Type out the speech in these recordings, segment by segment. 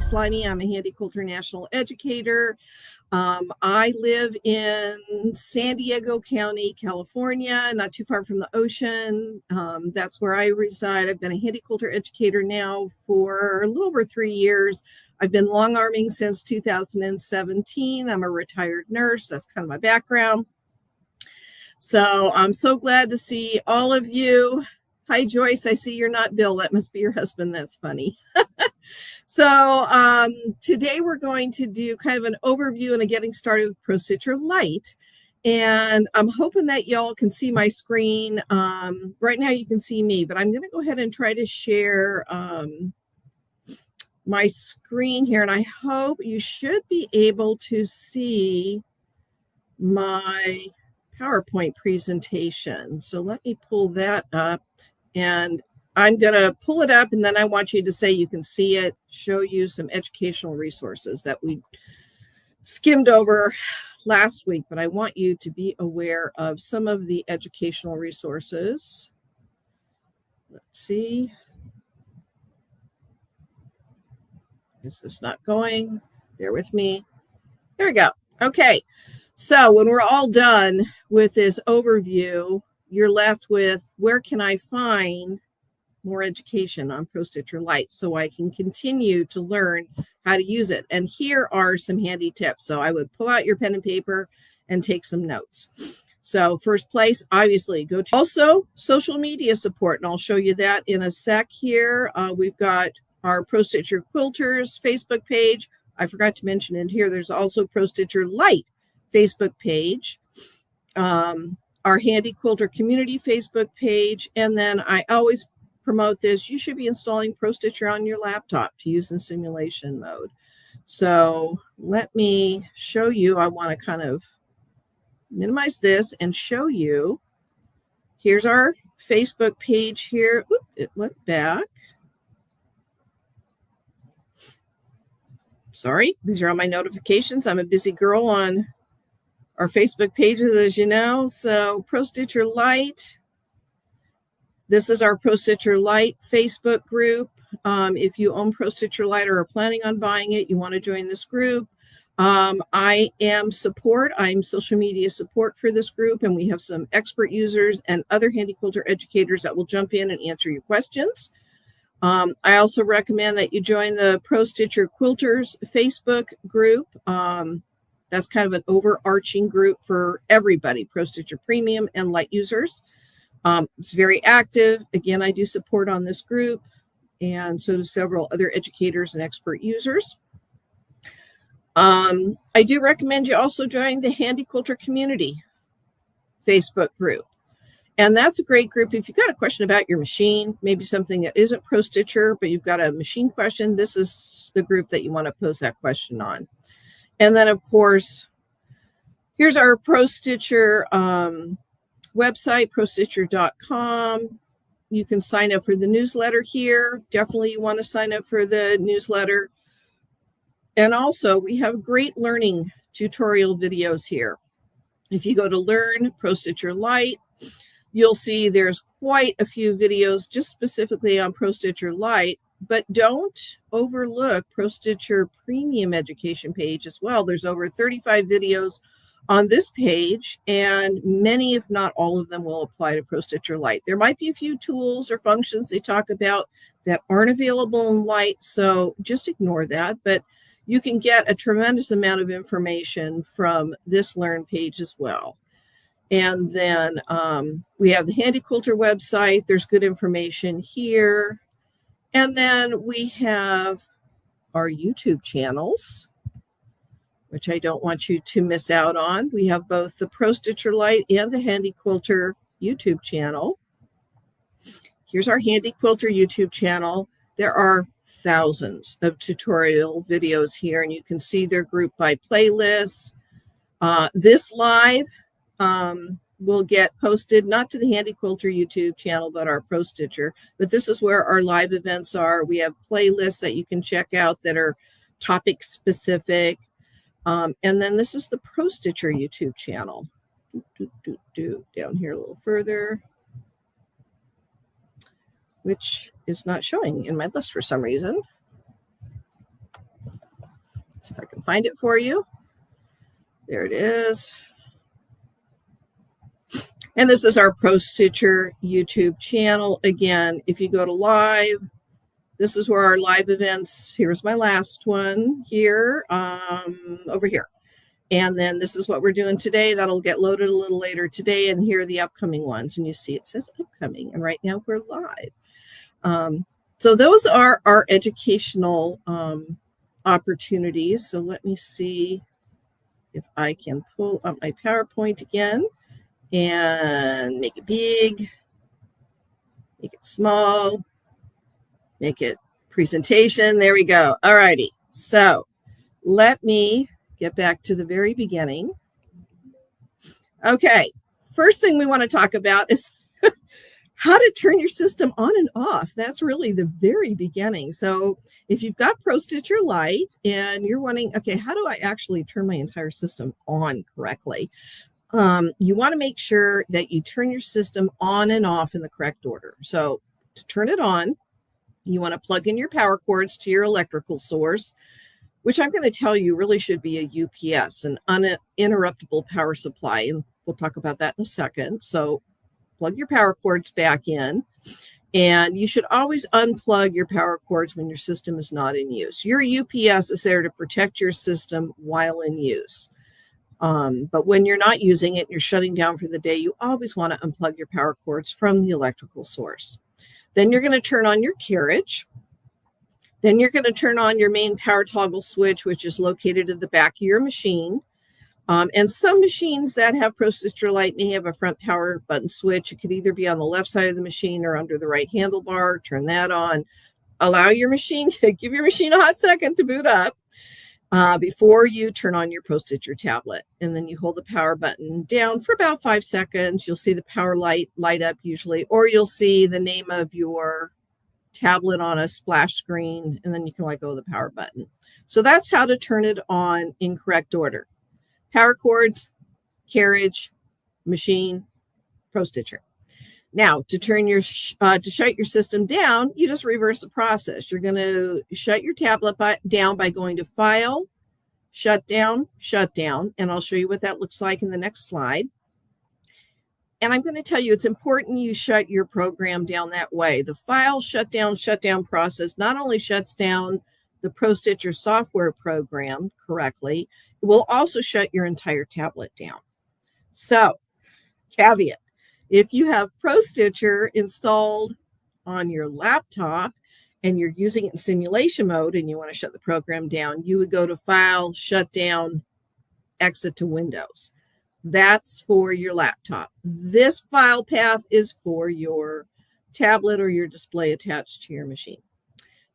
Sliney. I'm a Handi Quilter National Educator. I live in San Diego County, California, not too far from the ocean. That's where I reside. I've been a Handi Quilter educator now for a little over 3 years. I've been long arming since 2017. I'm a retired nurse. That's kind of my background. So I'm so glad to see all of you. Hi, Joyce. I see you're not Bill. That must be your husband. That's funny. So today we're going to do kind of an overview and a getting started with Pro-Stitcher Lite. And I'm hoping that y'all can see my screen. Right now you can see me, but I'm going to go ahead and try to share my screen here. And I hope you should be able to see my PowerPoint presentation. So let me pull that up, and I'm going to pull it up, and then I want you to say you can see it, show you some educational resources that we skimmed over last week, but I want you to be aware of some of the educational resources. Let's see. Is this not going? Bear with me. There we go. Okay. So when we're all done with this overview, you're left with, where can I find more education on Pro-Stitcher Lite so I can continue to learn how to use it? And here are some handy tips. So I would pull out your pen and paper and take some notes. So first place, obviously, go to also social media support, and I'll show you that in a sec here. We've got our Pro-Stitcher Quilters Facebook page. I forgot to mention it here. There's also Pro-Stitcher Lite Facebook page, our Handi Quilter community Facebook page, and then I always promote this. You should be installing Pro-Stitcher on your laptop to use in simulation mode. So let me show you. I want to kind of minimize this and show you. Here's our Facebook page here. Oop, it went back. Sorry, these are all my notifications. I'm a busy girl on our Facebook pages, as you know. So Pro-Stitcher Lite. This is our Pro-Stitcher Lite Facebook group. If you own Pro-Stitcher Lite or are planning on buying it, you want to join this group. I am support. I'm social media support for this group, and we have some expert users and other Handi Quilter educators that will jump in and answer your questions. I also recommend that you join the Pro-Stitcher Quilters Facebook group. That's kind of an overarching group for everybody, Pro-Stitcher Premium and Lite users. It's very active. Again, I do support on this group, and so do several other educators and expert users. I do recommend you also join the Handi Quilter Community Facebook group. And that's a great group. If you've got a question about your machine, maybe something that isn't Pro-Stitcher, but you've got a machine question, this is the group that you want to pose that question on. And then, of course, here's our Pro-Stitcher website, prostitcher.com. You can sign up for the newsletter here. Definitely you want to sign up for the newsletter. And also, we have great learning tutorial videos here. If you go to Learn Pro-Stitcher Lite, you'll see there's quite a few videos just specifically on Pro-Stitcher Lite, but don't overlook Pro-Stitcher Premium Education page as well. There's over 35 videos on this page, and many, if not all of them, will apply to Pro-Stitcher Lite. There might be a few tools or functions they talk about that aren't available in Lite, so just ignore that. But you can get a tremendous amount of information from this Learn page as well. And then we have the Handi Quilter website. There's good information here. And then we have our YouTube channels, which I don't want you to miss out on. We have both the Pro-Stitcher Lite and the Handi Quilter YouTube channel. Here's our Handi Quilter YouTube channel. There are thousands of tutorial videos here, and you can see they're grouped by playlists. This live will get posted not to the Handi Quilter YouTube channel, but our Pro-Stitcher. But this is where our live events are. We have playlists that you can check out that are topic specific. And then this is the Pro-Stitcher YouTube channel. Down here a little further, which is not showing in my list for some reason. See if I can find it for you. There it is. And this is our Pro-Stitcher YouTube channel. Again, if you go to live, this is where our live events, here's my last one here, over here. And then this is what we're doing today. That'll get loaded a little later today. And here are the upcoming ones. And you see it says upcoming. And right now we're live. So those are our educational opportunities. So let me see if I can pull up my PowerPoint again and make it big, make it small, make it presentation. There we go. All righty. So let me get back to the very beginning. Okay. First thing we want to talk about is how to turn your system on and off. That's really the very beginning. So if you've got Pro-Stitcher Lite and you're wondering, okay, how do I actually turn my entire system on correctly? You want to make sure that you turn your system on and off in the correct order. So to turn it on, you want to plug in your power cords to your electrical source, which I'm going to tell you really should be a UPS, an uninterruptible power supply. And we'll talk about that in a second. So plug your power cords back in, and you should always unplug your power cords when your system is not in use. Your UPS is there to protect your system while in use. But when you're not using it, you're shutting down for the day, you always want to unplug your power cords from the electrical source. Then you're going to turn on your carriage. Then you're going to turn on your main power toggle switch, which is located at the back of your machine. And some machines that have Pro-Stitcher Lite may have a front power button switch. It could either be on the left side of the machine or under the right handlebar. Turn that on. Allow your machine, give your machine a hot second to boot up before you turn on your Pro-Stitcher tablet. And then you hold the power button down for about 5 seconds. You'll see the power light light up usually, or you'll see the name of your tablet on a splash screen, and then you can let go of the power button. So that's how to turn it on in correct order. Power cords, carriage, machine, Pro-Stitcher. Now, to turn your to shut your system down, you just reverse the process. You're going to shut your tablet down by going to File, Shut Down, and I'll show you what that looks like in the next slide. And I'm going to tell you it's important you shut your program down that way. The File, shutdown process not only shuts down the Pro-Stitcher software program correctly, it will also shut your entire tablet down. So, caveat, if you have Pro-Stitcher installed on your laptop and you're using it in simulation mode and you want to shut the program down, you would go to File, Shutdown, Exit to Windows. That's for your laptop. This file path is for your tablet or your display attached to your machine.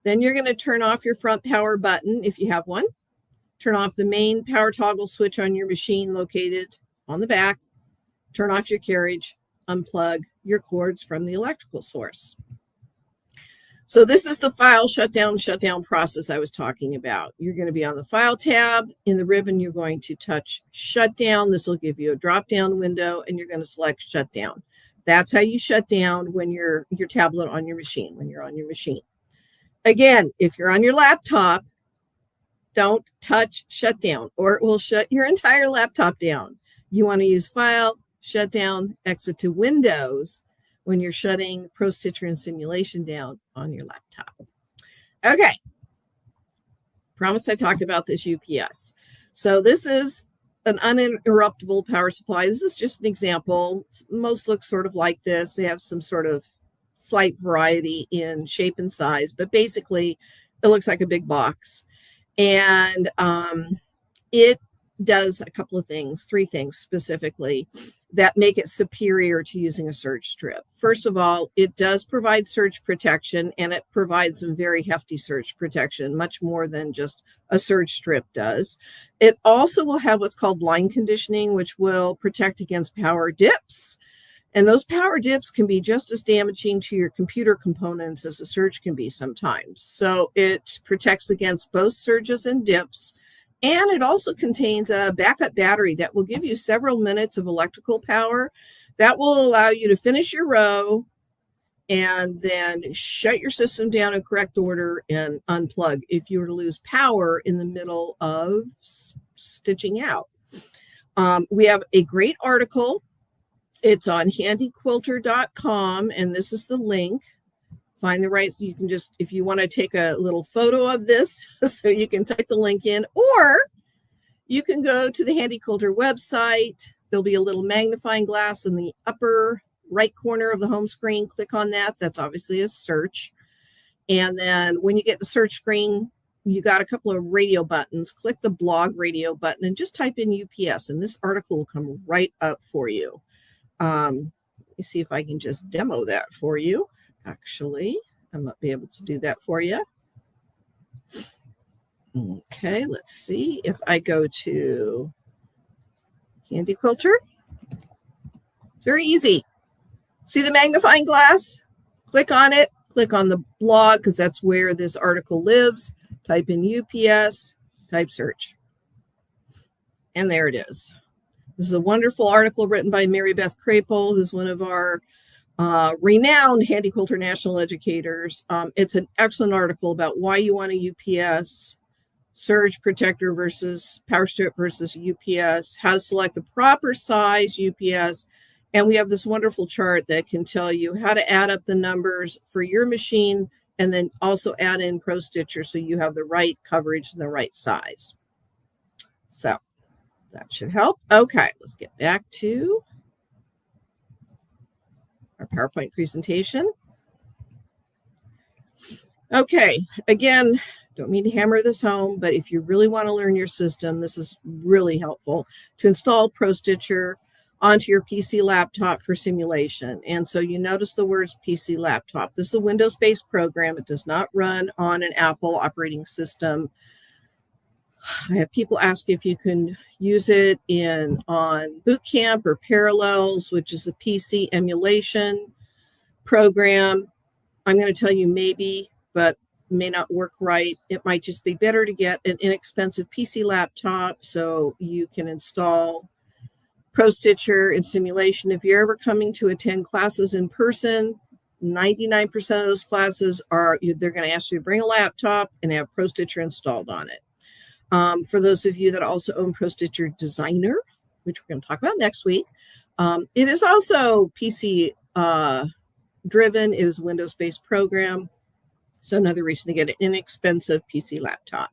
Then you're going to turn off your front power button if you have one. Turn off the main power toggle switch on your machine located on the back. Turn off your carriage. Unplug your cords from the electrical source. So this is the File shutdown process I was talking about. You're going to be on the File tab. In the ribbon, you're going to touch Shutdown. This will give you a drop-down window, and you're going to select Shutdown. That's how you shut down when your tablet on your machine, when you're on your machine. Again, if you're on your laptop, don't touch Shutdown, or it will shut your entire laptop down. You want to use File, Shutdown, Exit to Windows when you're shutting Pro-Stitcher and simulation down on your laptop. Okay. Promise I talked about this UPS. So this is an uninterruptible power supply. This is just an example. Most look sort of like this. They have some sort of slight variety in shape and size, but basically it looks like a big box. And it does a couple of things, 3 things specifically, that make it superior to using a surge strip. First of all, it does provide surge protection, and it provides some very hefty surge protection, much more than just a surge strip does. It also will have what's called line conditioning, which will protect against power dips. And those power dips can be just as damaging to your computer components as a surge can be sometimes. So it protects against both surges and dips. And it also contains a backup battery that will give you several minutes of electrical power that will allow you to finish your row and then shut your system down in correct order and unplug if you were to lose power in the middle of stitching out. We have a great article. It's on handiquilter.com, and this is the link. Find the right, you can just, if you want to take a little photo of this, so you can type the link in, or you can go to the Handi Quilter website. There'll be a little magnifying glass in the upper right corner of the home screen. Click on that. That's obviously a search. And then when you get the search screen, you got a couple of radio buttons. Click the blog radio button and just type in UPS, and this article will come right up for you. Let me see if I can just demo that for you. Actually, I might be able to do that for you. Okay, let's see if I go to Handi Quilter. It's very easy. See the magnifying glass? Click on it. Click on the blog because that's where this article lives. Type in UPS, type search. And there it is. This is a wonderful article written by Mary Beth Crapel, who's one of our renowned Handi Quilter national educators. It's an excellent article about why you want a UPS, surge protector versus power strip versus UPS, how to select the proper size UPS. And we have this wonderful chart that can tell you how to add up the numbers for your machine and then also add in Pro-Stitcher so you have the right coverage and the right size. So that should help. Okay, let's get back to our PowerPoint presentation. Okay, again, don't mean to hammer this home, but if you really want to learn your system, this is really helpful to install Pro-Stitcher onto your PC laptop for simulation. And so you notice the words PC laptop. This is a Windows-based program. It does not run on an Apple operating system. I have people ask if you can use it on Boot Camp or Parallels, which is a PC emulation program. I'm going to tell you maybe, but may not work right. It might just be better to get an inexpensive PC laptop so you can install Pro-Stitcher in simulation. If you're ever coming to attend classes in person, 99% of those classes they're going to ask you to bring a laptop and have Pro-Stitcher installed on it. For those of you that also own Pro-Stitcher Designer, which we're going to talk about next week, it is also PC driven. It is a Windows-based program. So another reason to get an inexpensive PC laptop.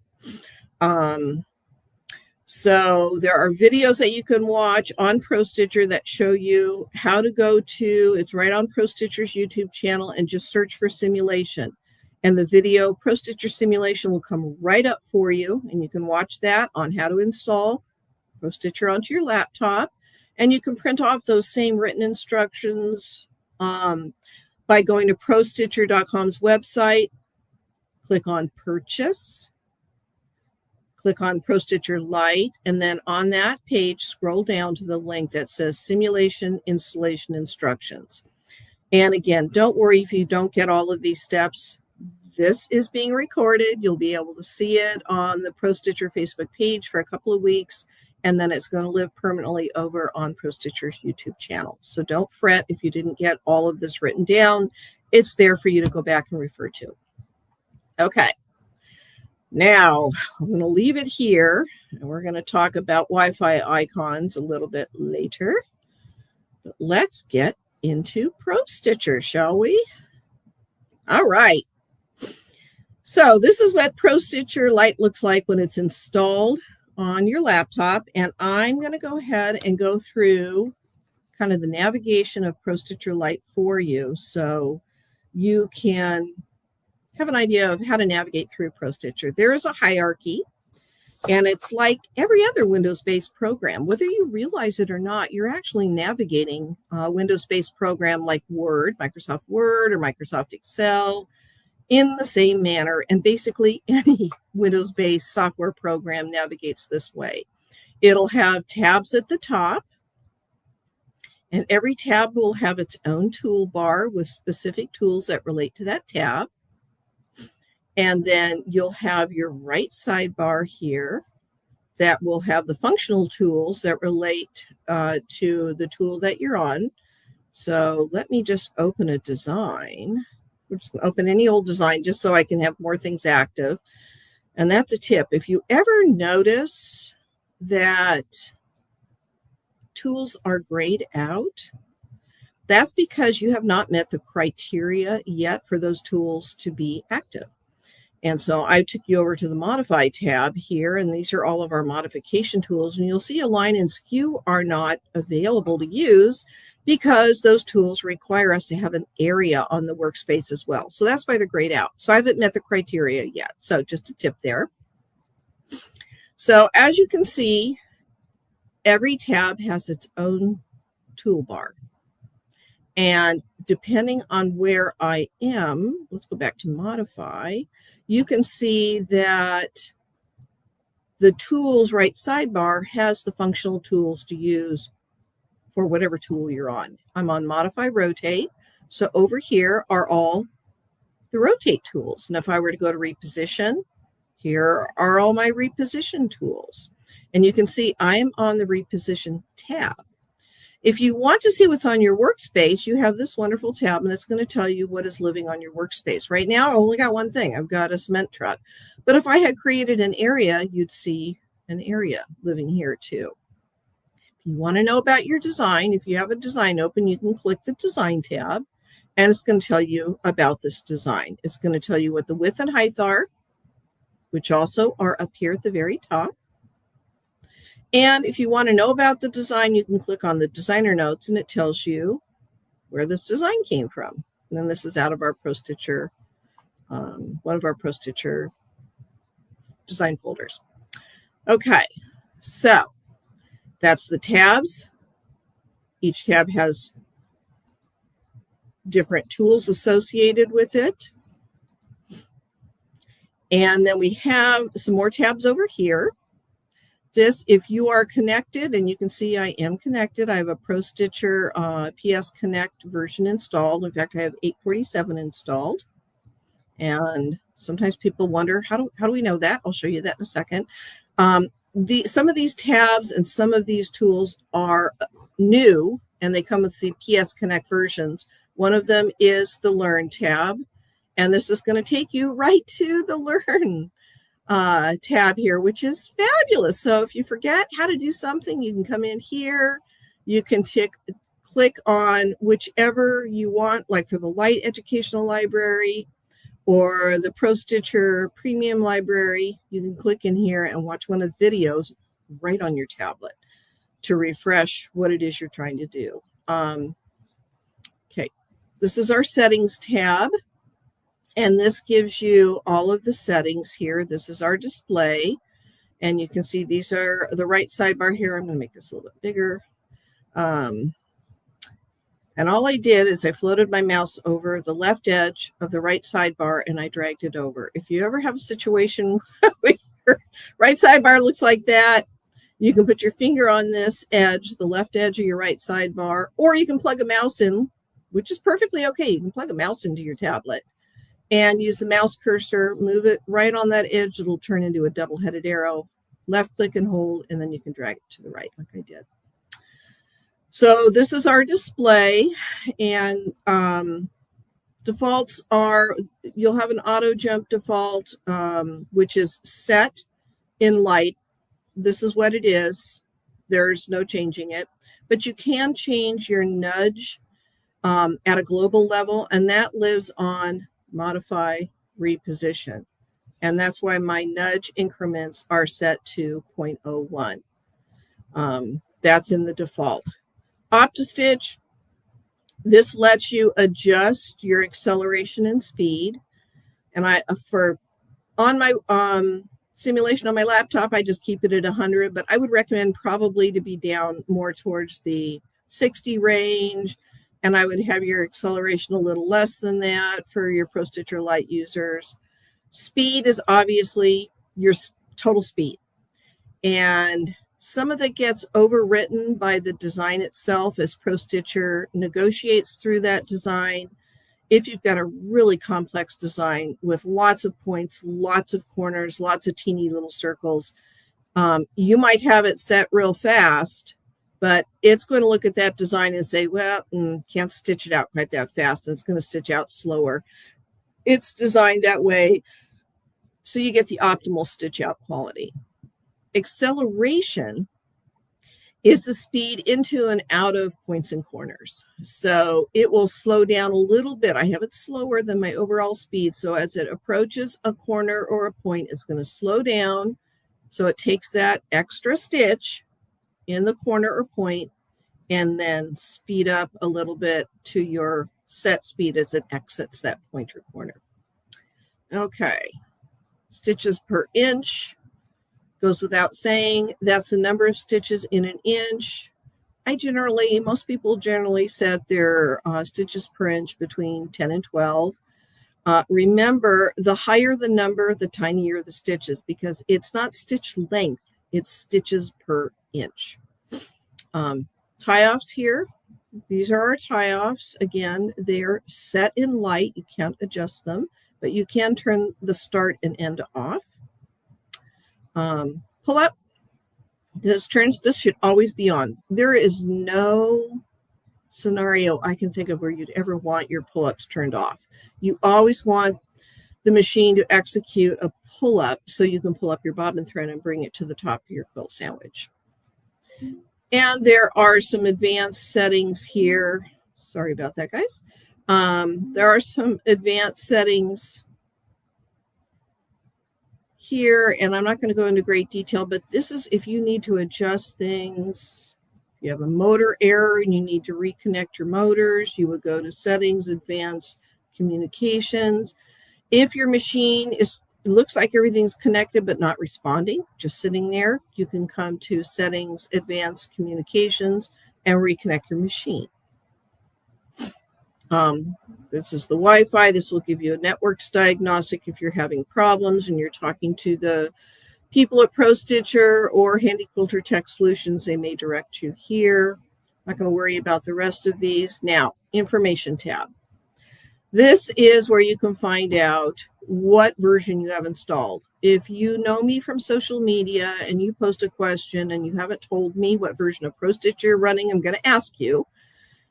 So there are videos that you can watch on Pro-Stitcher that show you how to go to, it's right on Pro-Stitcher's YouTube channel, and just search for simulation. And the video Pro-Stitcher simulation will come right up for you, and you can watch that on how to install Pro-Stitcher onto your laptop. And you can print off those same written instructions by going to ProStitcher.com's website, click on Purchase, click on Pro-Stitcher Lite, and then on that page, scroll down to the link that says Simulation Installation Instructions. And again, don't worry if you don't get all of these steps. This is being recorded. You'll be able to see it on the Pro-Stitcher Facebook page for a couple of weeks, and then it's going to live permanently over on Pro-Stitcher's YouTube channel. So don't fret if you didn't get all of this written down. It's there for you to go back and refer to. Okay. Now, I'm going to leave it here, and we're going to talk about Wi-Fi icons a little bit later. But let's get into Pro-Stitcher, shall we? All right. So this is what Pro-Stitcher Lite looks like when it's installed on your laptop, and I'm going to go ahead and go through kind of the navigation of Pro-Stitcher Lite for you so you can have an idea of how to navigate through Pro-Stitcher. There is a hierarchy, and it's like every other Windows-based program. Whether you realize it or not, you're actually navigating a Windows-based program like Word, Microsoft Word, or Microsoft Excel in the same manner. And basically any Windows-based software program navigates this way. It'll have tabs at the top, and every tab will have its own toolbar with specific tools that relate to that tab. And then you'll have your right sidebar here that will have the functional tools that relate to the tool that you're on. So let me just open a design. We're just going to open any old design just so I can have more things active. And that's a tip. If you ever notice that tools are grayed out, that's because you have not met the criteria yet for those tools to be active. And so I took you over to the Modify tab here, and these are all of our modification tools. And you'll see Align and Skew are not available to use because those tools require us to have an area on the workspace as well. So that's why they're grayed out. So I haven't met the criteria yet. So just a tip there. So as you can see, every tab has its own toolbar. And depending on where I am, let's go back to Modify, you can see that the tools right sidebar has the functional tools to use for whatever tool you're on. I'm on Modify Rotate. So over here are all the rotate tools. And if I were to go to Reposition, here are all my reposition tools. And you can see I am on the Reposition tab. If you want to see what's on your workspace, you have this wonderful tab, and it's going to tell you what is living on your workspace. Right now, I only got one thing. I've got a cement truck. But if I had created an area, you'd see an area living here too. If you want to know about your design, if you have a design open, you can click the Design tab, and it's going to tell you about this design. It's going to tell you what the width and height are, which also are up here at the very top. And if you want to know about the design, you can click on the designer notes, and it tells you where this design came from. And then this is out of our Pro-Stitcher, one of our Pro-Stitcher design folders. Okay, so that's the tabs. Each tab has different tools associated with it. And then we have some more tabs over here. This, if you are connected, and you can see I am connected, I have a Pro-Stitcher PS Connect version installed. In fact, I have 847 installed. And sometimes people wonder, how do we know that? I'll show you that in a second. Some of these tabs and some of these tools are new, and they come with the PS Connect versions. One of them is the Learn tab, and this is going to take you right to the Learn tab here, which is fabulous. So if you forget how to do something, you can come in here. You can click on whichever you want, like for the Lite Educational Library or the Pro-Stitcher Premium Library. You can click in here and watch one of the videos right on your tablet to refresh what it is you're trying to do. Okay, this is our Settings tab. And this gives you all of the settings here. This is our display. And you can see these are the right sidebar here. I'm going to make this a little bit bigger. And all I did is I floated my mouse over the left edge of the right sidebar, and I dragged it over. If you ever have a situation where your right sidebar looks like that, you can put your finger on this edge, the left edge of your right sidebar, or you can plug a mouse in, which is perfectly okay. You can plug a mouse into your tablet and use the mouse cursor, move it right on that edge. It'll turn into a double-headed arrow. Left click and hold, and then you can drag it to the right like I did. So this is our display, and defaults are, you'll have an auto jump default, which is set in Lite. This is what it is. There's no changing it, but you can change your nudge at a global level, and that lives on Modify Reposition. And that's why my nudge increments are set to 0.01. That's in the default. OptiStitch, this lets you adjust your acceleration and speed. And on my simulation on my laptop, I just keep it at 100, but I would recommend probably to be down more towards the 60 range. And I would have your acceleration a little less than that for your Pro-Stitcher Lite users. Speed is obviously your total speed. And some of that gets overwritten by the design itself as Pro-Stitcher negotiates through that design. If you've got a really complex design with lots of points, lots of corners, lots of teeny little circles, you might have it set real fast, but it's going to look at that design and say, well, can't stitch it out quite that fast, and it's going to stitch out slower. It's designed that way so you get the optimal stitch out quality. Acceleration is the speed into and out of points and corners. So it will slow down a little bit. I have it slower than my overall speed. So as it approaches a corner or a point, it's going to slow down. So it takes that extra stitch in the corner or point and then speed up a little bit to your set speed as it exits that point or corner. Okay, stitches per inch. Goes without saying, that's the number of stitches in an inch. Most people generally set their stitches per inch between 10 and 12. Remember, the higher the number, the tinier the stitches, because it's not stitch length, it's stitches per inch. Tie-offs here, these are our tie-offs. Again, they're set in light. You can't adjust them, but you can turn the start and end off. Pull up. This should always be on. There is no scenario I can think of where you'd ever want your pull-ups turned off. You always want the machine to execute a pull-up so you can pull up your bobbin thread and bring it to the top of your quilt sandwich. And there are some advanced settings here. Sorry about that, guys. There are some advanced settings here, and I'm not going to go into great detail, but this is if you need to adjust things. If you have a motor error and you need to reconnect your motors, you would go to Settings, Advanced Communications. If your machine looks like everything's connected but not responding, just sitting there, you can come to Settings, Advanced Communications, and reconnect your machine. This is the Wi-Fi. This will give you a networks diagnostic if you're having problems and you're talking to the people at Pro-Stitcher or Handi Quilter Tech Solutions. They may direct you here. I'm not going to worry about the rest of these. Now, Information tab. This is where you can find out what version you have installed. If you know me from social media and you post a question and you haven't told me what version of Pro-Stitcher you're running, I'm going to ask you.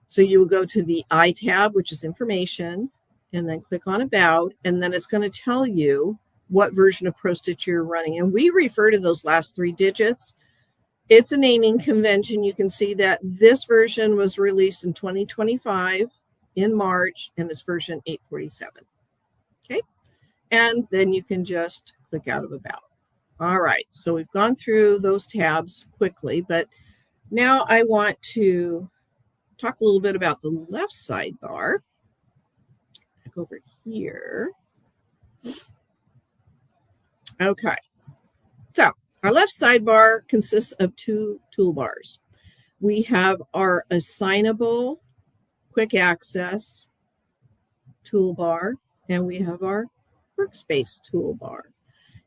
So you will go to the I tab, which is Information, and then click on About, and then it's going to tell you what version of Pro-Stitcher you're running. And we refer to those last 3 digits. It's a naming convention. You can see that this version was released in 2025 in March, and it's version 847. Okay, and then you can just click out of About. All right, so we've gone through those tabs quickly, but now I want to talk a little bit about the left sidebar. Back over here. Okay, so our left sidebar consists of 2 toolbars. We have our assignable quick access toolbar, and we have our workspace toolbar.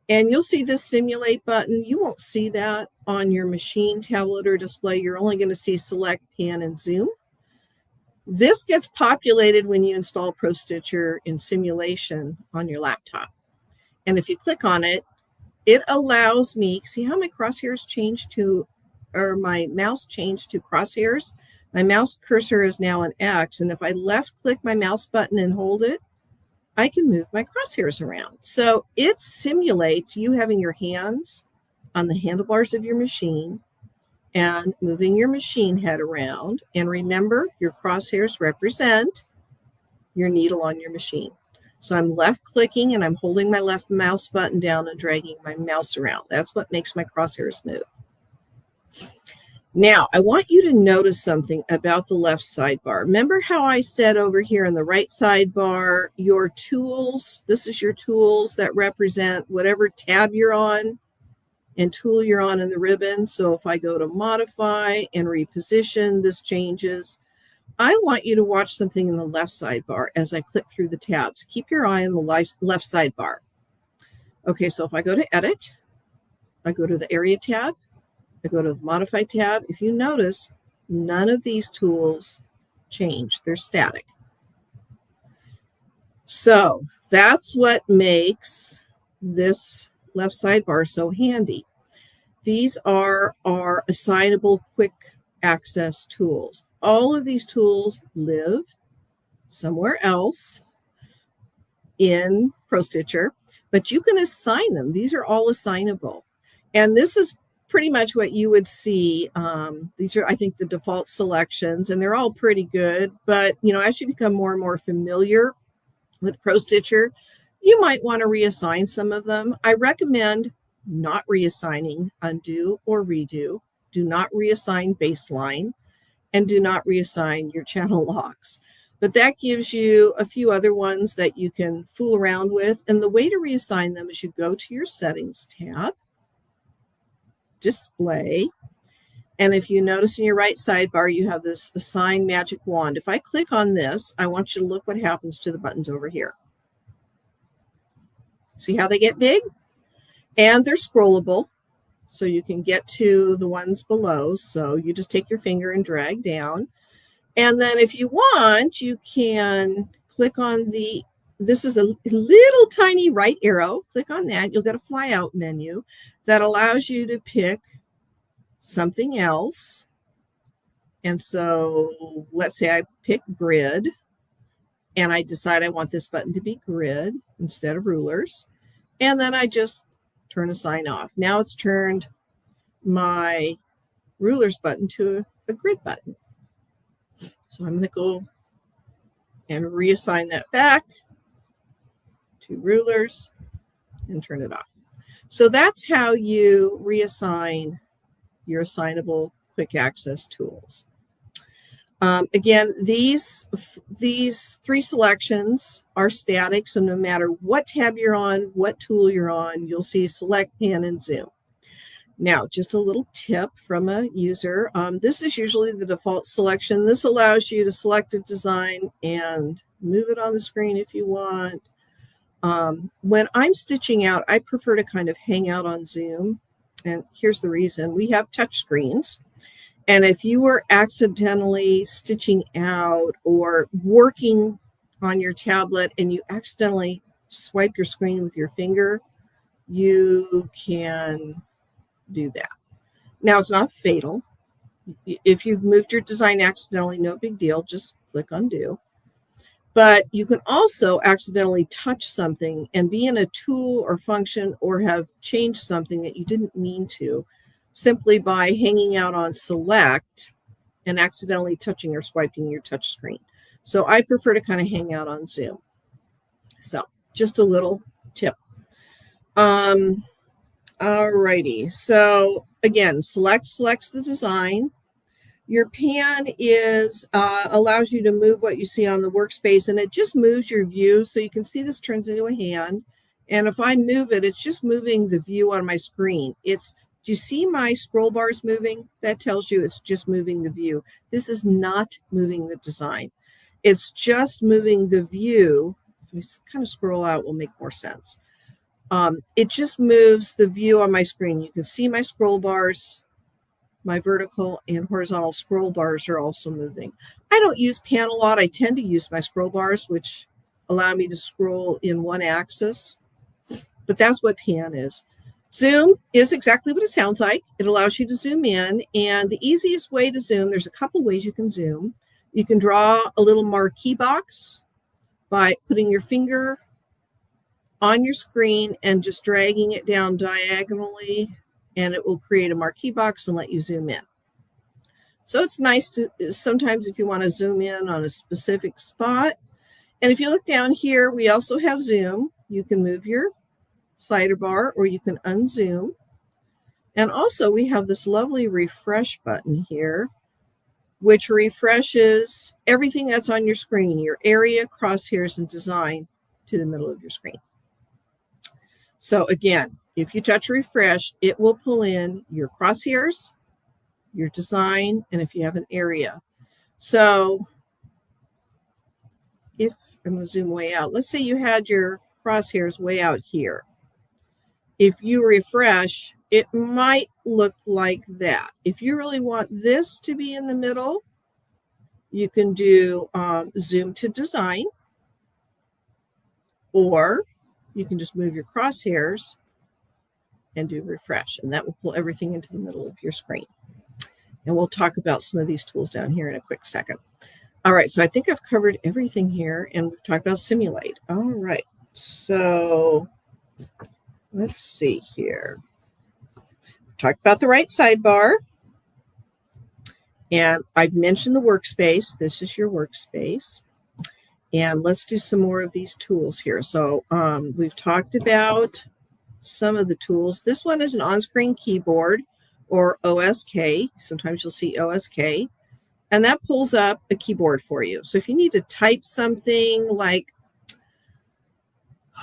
And you'll see this simulate button. You won't see that on your machine, tablet, or display. You're only going to see select, pan, and zoom. This gets populated when you install Pro-Stitcher in simulation on your laptop. And if you click on it, it allows me, see how my crosshairs changed to, or my mouse changed to crosshairs? My mouse cursor is now an X, and if I left click my mouse button and hold it, I can move my crosshairs around. So it simulates you having your hands on the handlebars of your machine and moving your machine head around. And remember, your crosshairs represent your needle on your machine. So I'm left clicking and I'm holding my left mouse button down and dragging my mouse around. That's what makes my crosshairs move. Now, I want you to notice something about the left sidebar. Remember how I said over here in the right sidebar, your tools, this is your tools that represent whatever tab you're on and tool you're on in the ribbon. So if I go to modify and reposition, this changes. I want you to watch something in the left sidebar as I click through the tabs. Keep your eye on the left sidebar. Okay, so if I go to edit, I go to the area tab, I go to the modify tab. If you notice, none of these tools change. They're static. So that's what makes this left sidebar so handy. These are our assignable quick access tools. All of these tools live somewhere else in Pro-Stitcher, but you can assign them. These are all assignable. And this is pretty much what you would see. These are, I think, the default selections, and they're all pretty good. But, you know, as you become more and more familiar with Pro-Stitcher, you might want to reassign some of them. I recommend not reassigning undo or redo. Do not reassign baseline, and do not reassign your channel locks. But that gives you a few other ones that you can fool around with. And the way to reassign them is you go to your settings tab, display, and if you notice in your right sidebar, you have this assign magic wand. If I click on this, I want you to look what happens to the buttons over here. See how they get big? And they're scrollable, so you can get to the ones below. So you just take your finger and drag down. And then if you want, you can click on this is a little tiny right arrow. Click on that. You'll get a fly out menu that allows you to pick something else. And so let's say I pick grid, and I decide I want this button to be grid instead of rulers. And then I just turn assign off. Now it's turned my rulers button to a grid button. So I'm going to go and reassign that back to rulers and turn it off. So that's how you reassign your assignable quick access tools. Again, these three selections are static, so no matter what tab you're on, what tool you're on, you'll see select, pan, and zoom. Now, just a little tip from a user. This is usually the default selection. This allows you to select a design and move it on the screen if you want. When I'm stitching out, I prefer to kind of hang out on Zoom. And here's the reason. We have touch screens. And if you were accidentally stitching out or working on your tablet and you accidentally swipe your screen with your finger, you can do that. Now, it's not fatal. If you've moved your design accidentally, no big deal. Just click undo. But you can also accidentally touch something and be in a tool or function or have changed something that you didn't mean to, simply by hanging out on select and accidentally touching or swiping your touch screen. So I prefer to kind of hang out on Zoom. So just a little tip. Alrighty, so again, selects the design. Your pan allows you to move what you see on the workspace, and it just moves your view. So you can see this turns into a hand. And if I move it, it's just moving the view on my screen. Do you see my scroll bars moving? That tells you it's just moving the view. This is not moving the design. It's just moving the view. If we kind of scroll out, it will make more sense. It just moves the view on my screen. You can see my scroll bars. My vertical and horizontal scroll bars are also moving. I don't use pan a lot. I tend to use my scroll bars, which allow me to scroll in one axis. But that's what pan is. Zoom is exactly what it sounds like. It allows you to zoom in. And the easiest way to zoom, there's a couple ways you can zoom. You can draw a little marquee box by putting your finger on your screen and just dragging it down diagonally, and it will create a marquee box and let you zoom in. So it's nice to sometimes if you want to zoom in on a specific spot. And if you look down here, we also have zoom. You can move your slider bar or you can unzoom. And also we have this lovely refresh button here, which refreshes everything that's on your screen, your area, crosshairs, and design to the middle of your screen. So again, if you touch refresh, it will pull in your crosshairs, your design, and if you have an area. So if I'm going to zoom way out, let's say you had your crosshairs way out here. If you refresh, it might look like that. If you really want this to be in the middle, you can do zoom to design, or you can just move your crosshairs and do refresh, and that will pull everything into the middle of your screen. And we'll talk about some of these tools down here in a quick second. All right, so I think I've covered everything here, and we've talked about Simulate. All right, so let's see here. Talked about the right sidebar, and I've mentioned the workspace. This is your workspace. And let's do some more of these tools here. So we've talked about some of the tools. This one is an on-screen keyboard, or OSK. Sometimes you'll see OSK. And that pulls up a keyboard for you. So if you need to type something like,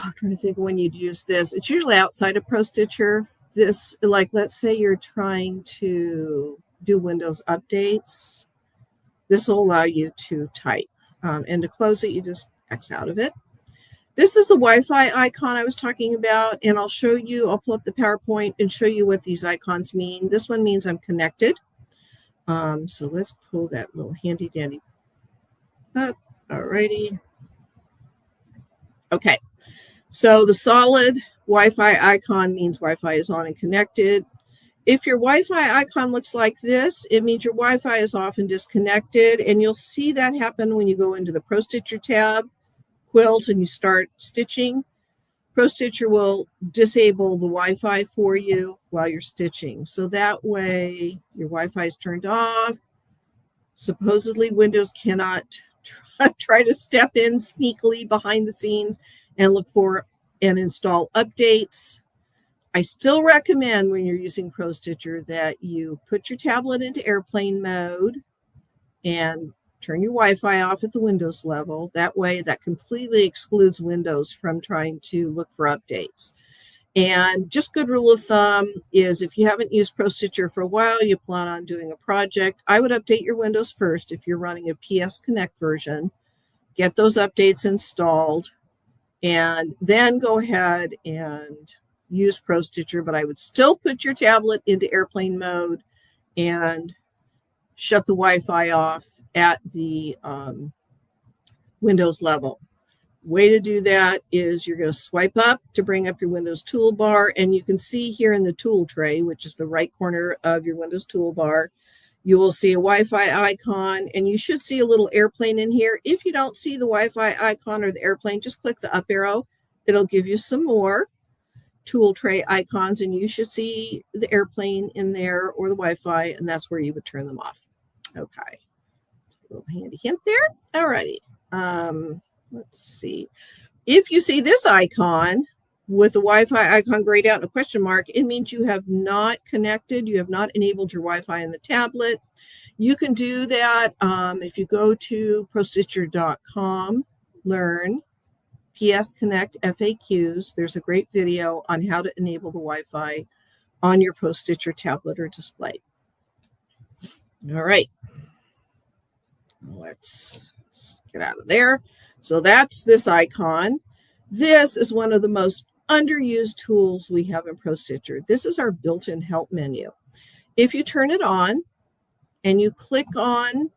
I'm trying to think of when you'd use this. It's usually outside of Pro-Stitcher. This, like, let's say you're trying to do Windows updates. This will allow you to type. And to close it, you just X out of it. This is the Wi-Fi icon I was talking about. And I'll show you, I'll pull up the PowerPoint and show you what these icons mean. This one means I'm connected. So let's pull that little handy dandy up. All righty. Okay. So the solid Wi-Fi icon means Wi-Fi is on and connected. If your Wi-Fi icon looks like this, it means your Wi-Fi is off and disconnected. And you'll see that happen when you go into the Pro-Stitcher tab, Quilt, and you start stitching. Pro-Stitcher will disable the Wi-Fi for you while you're stitching. So that way your Wi-Fi is turned off. Supposedly Windows cannot try to step in sneakily behind the scenes and look for and install updates. I still recommend when you're using Pro-Stitcher that you put your tablet into airplane mode and turn your Wi-Fi off at the Windows level. That way, that completely excludes Windows from trying to look for updates. And just good rule of thumb is if you haven't used Pro-Stitcher for a while, you plan on doing a project, I would update your Windows first if you're running a PS Connect version. Get those updates installed, and then go ahead and use Pro-Stitcher. But I would still put your tablet into airplane mode and shut the Wi-Fi off at the Windows level. Way to do that is you're going to swipe up to bring up your Windows toolbar, and you can see here in the tool tray, which is the right corner of your Windows toolbar, you will see a Wi-Fi icon, and you should see a little airplane in here. If you don't see the Wi-Fi icon or the airplane, just click the up arrow. It'll give you some more tool tray icons, and you should see the airplane in there or the Wi-Fi, and that's where you would turn them off. Okay. A little handy hint there. All righty. Let's see. If you see this icon with the Wi-Fi icon grayed out and a question mark, it means you have not connected. You have not enabled your Wi-Fi in the tablet. You can do that if you go to ProStitcher.com, learn PS Connect FAQs. There's a great video on how to enable the Wi-Fi on your Pro-Stitcher tablet or display. All right. Let's get out of there. So that's this icon. This is one of the most underused tools we have in Pro-Stitcher. This is our built-in help menu. If you turn it on and you click on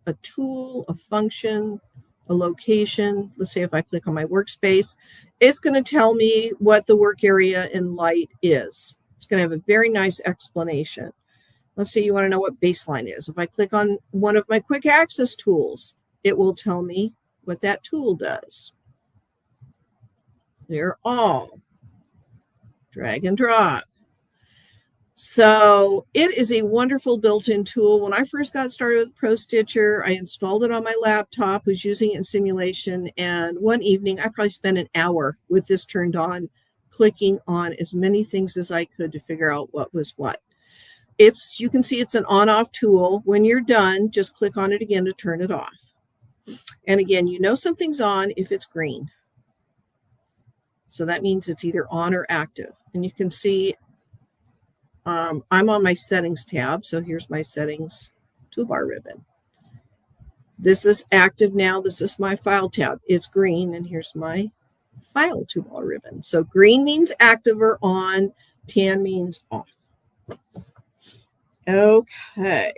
a tool, a function, a location, let's say if I click on my workspace, it's going to tell me what the work area in Lite is. It's going to have a very nice explanation. Let's say you want to know what baseline is. If I click on one of my quick access tools, it will tell me what that tool does. They're all drag and drop. So it is a wonderful built-in tool. When I first got started with Pro-Stitcher, I installed it on my laptop, was using it in simulation, and one evening I probably spent an hour with this turned on, clicking on as many things as I could to figure out what was what. You can see it's an on-off tool. When you're done, just click on it again to turn it off. And again, you know something's on if it's green. So that means it's either on or active. And you can see I'm on my settings tab. So here's my settings toolbar ribbon. This is active now. This is my file tab. It's green. And here's my file toolbar ribbon. So green means active or on. Tan means off. Okay.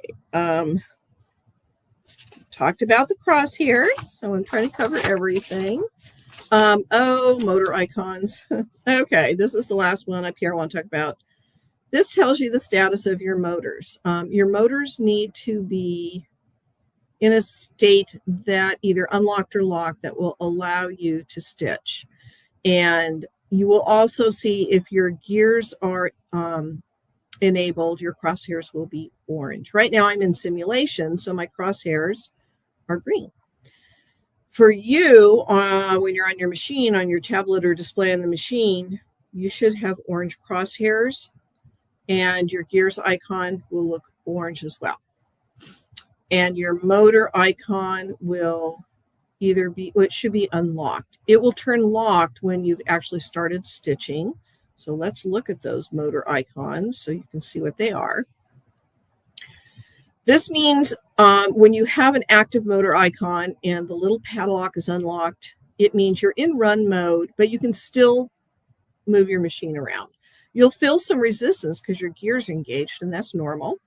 Talked about the crosshairs. So I'm trying to cover everything. Motor icons. Okay, this is the last one up here I want to talk about. This tells you the status of your motors. Your motors need to be in a state that either unlocked or locked that will allow you to stitch. And you will also see if your gears are enabled, your crosshairs will be orange. Right now I'm in simulation, so my crosshairs are green. For you, when you're on your machine, on your tablet or display on the machine, you should have orange crosshairs, and your gears icon will look orange as well. And your motor icon will either be, it should be unlocked. It will turn locked when you've actually started stitching. So let's look at those motor icons so you can see what they are. This means when you have an active motor icon and the little padlock is unlocked, it means you're in run mode, but you can still move your machine around. You'll feel some resistance because your gear's engaged, and that's normal.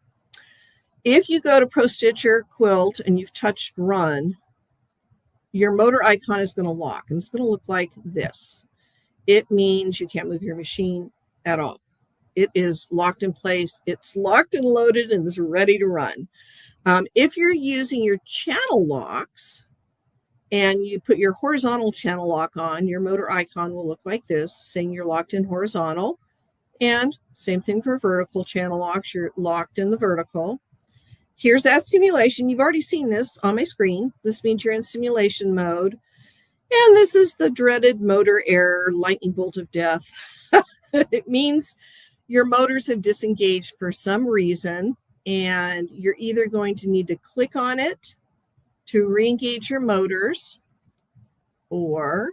If you go to Pro-Stitcher Quilt and you've touched run, your motor icon is going to lock, and it's going to look like this. It means you can't move your machine at all. It is locked in place. It's locked and loaded and is ready to run. If you're using your channel locks and you put your horizontal channel lock on, your motor icon will look like this, saying you're locked in horizontal. And same thing for vertical channel locks. You're locked in the vertical. Here's that simulation. You've already seen this on my screen. This means you're in simulation mode. And this is the dreaded motor error, lightning bolt of death. It means your motors have disengaged for some reason, and you're either going to need to click on it to re-engage your motors, or,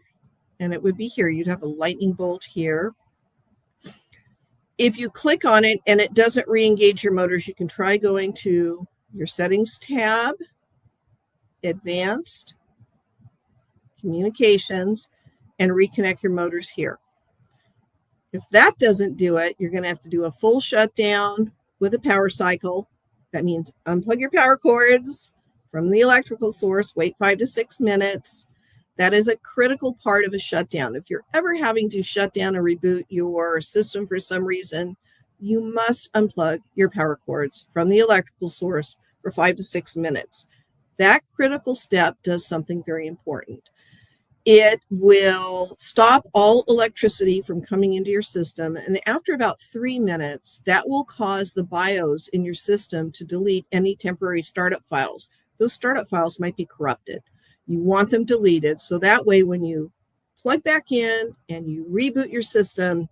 and it would be here, you'd have a lightning bolt here. If you click on it and it doesn't re-engage your motors, you can try going to your settings tab, advanced, communications, and reconnect your motors here. If that doesn't do it, you're going to have to do a full shutdown with a power cycle. That means unplug your power cords from the electrical source, wait 5 to 6 minutes. That is a critical part of a shutdown. If you're ever having to shut down or reboot your system for some reason, you must unplug your power cords from the electrical source for 5 to 6 minutes. That critical step does something very important. It will stop all electricity from coming into your system. And after about 3 minutes, that will cause the BIOS in your system to delete any temporary startup files. Those startup files might be corrupted. You want them deleted. So that way, when you plug back in and you reboot your system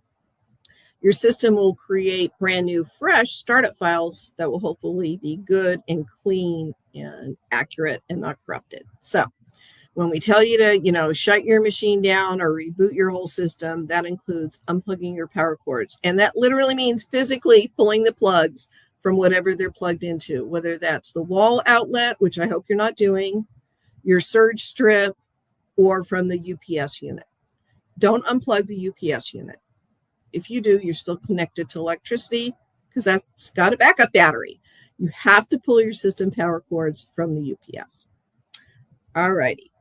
will create brand new, fresh startup files that will hopefully be good and clean and accurate and not corrupted. So when we tell you to, shut your machine down or reboot your whole system, that includes unplugging your power cords. And that literally means physically pulling the plugs from whatever they're plugged into, whether that's the wall outlet, which I hope you're not doing, your surge strip, or from the UPS unit. Don't unplug the UPS unit. If you do, you're still connected to electricity because that's got a backup battery. You have to pull your system power cords from the UPS. All righty.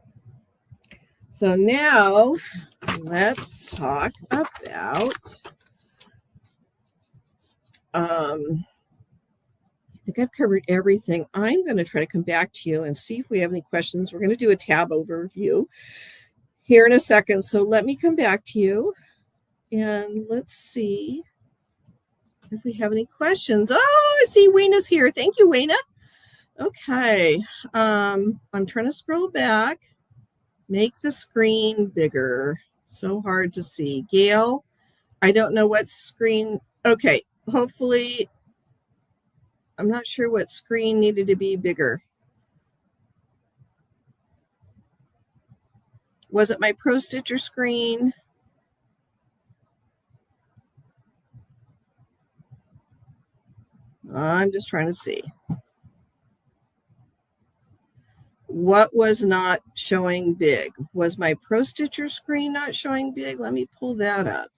So now let's talk about, I think I've covered everything. I'm going to try to come back to you and see if we have any questions. We're going to do a tab overview here in a second. So let me come back to you and let's see if we have any questions. Oh, I see Wayna's here. Thank you, Wayna. Okay. I'm trying to scroll back. Make the screen bigger. So hard to see. Gail, I don't know what screen. Okay, hopefully, I'm not sure what screen needed to be bigger. Was it my Pro-Stitcher screen? I'm just trying to see. What was not showing big? Was my Pro-Stitcher screen not showing big? Let me pull that up.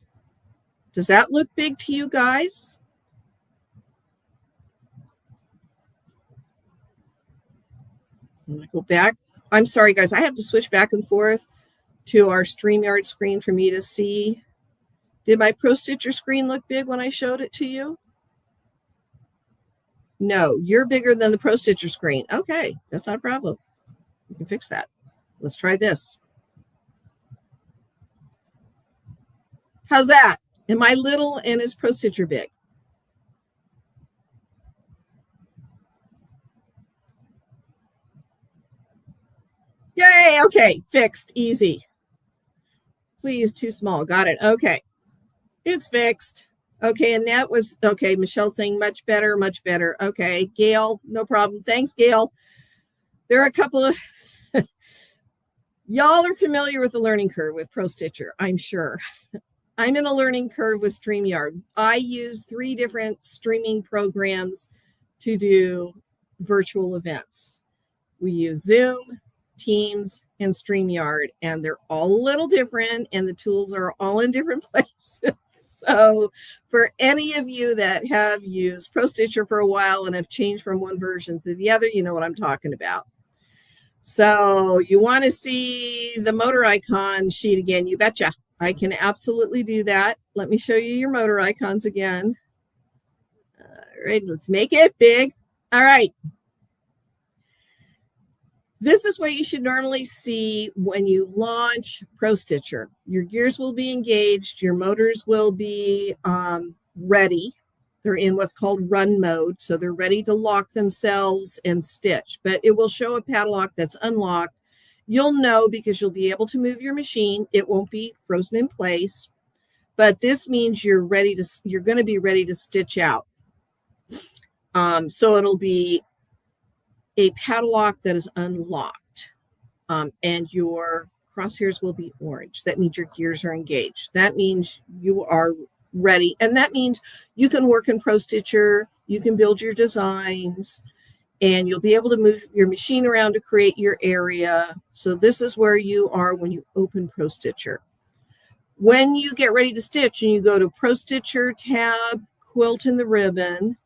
Does that look big to you guys? I'm going to go back. I'm sorry, guys. I have to switch back and forth to our StreamYard screen for me to see. Did my Pro-Stitcher screen look big when I showed it to you? No, you're bigger than the Pro-Stitcher screen. Okay, that's not a problem. We can fix that. Let's try this. How's that? Am I little and is Pro-Stitcher big? Yay, okay, fixed, easy. Please, too small. Got it. Okay, it's fixed. Okay, and that was, okay, Michelle saying much better, much better. Okay, Gail, no problem. Thanks, Gail. There are a couple of, y'all are familiar with the learning curve with Pro-Stitcher, I'm sure. I'm in a learning curve with StreamYard. I use 3 different streaming programs to do virtual events. We use Zoom, Teams, and StreamYard, and they're all a little different, and the tools are all in different places. So for any of you that have used Pro-Stitcher for a while and have changed from one version to the other, you know what I'm talking about. So you want to see the motor icon sheet again, you betcha. I can absolutely do that. Let me show you your motor icons again. All right, let's make it big. All right. This is what you should normally see when you launch Pro-Stitcher. Your gears will be engaged. Your motors will be ready. They're in what's called run mode. So they're ready to lock themselves and stitch. But it will show a padlock that's unlocked. You'll know because you'll be able to move your machine. It won't be frozen in place. But this means you're going to be ready to stitch out. So it'll be a padlock that is unlocked, and your crosshairs will be orange. That means your gears are engaged. That means you are ready, and that means you can work in Pro-Stitcher, you can build your designs, and you'll be able to move your machine around to create your area. So this is where you are when you open Pro-Stitcher. When you get ready to stitch and you go to Pro-Stitcher tab, quilt in the ribbon,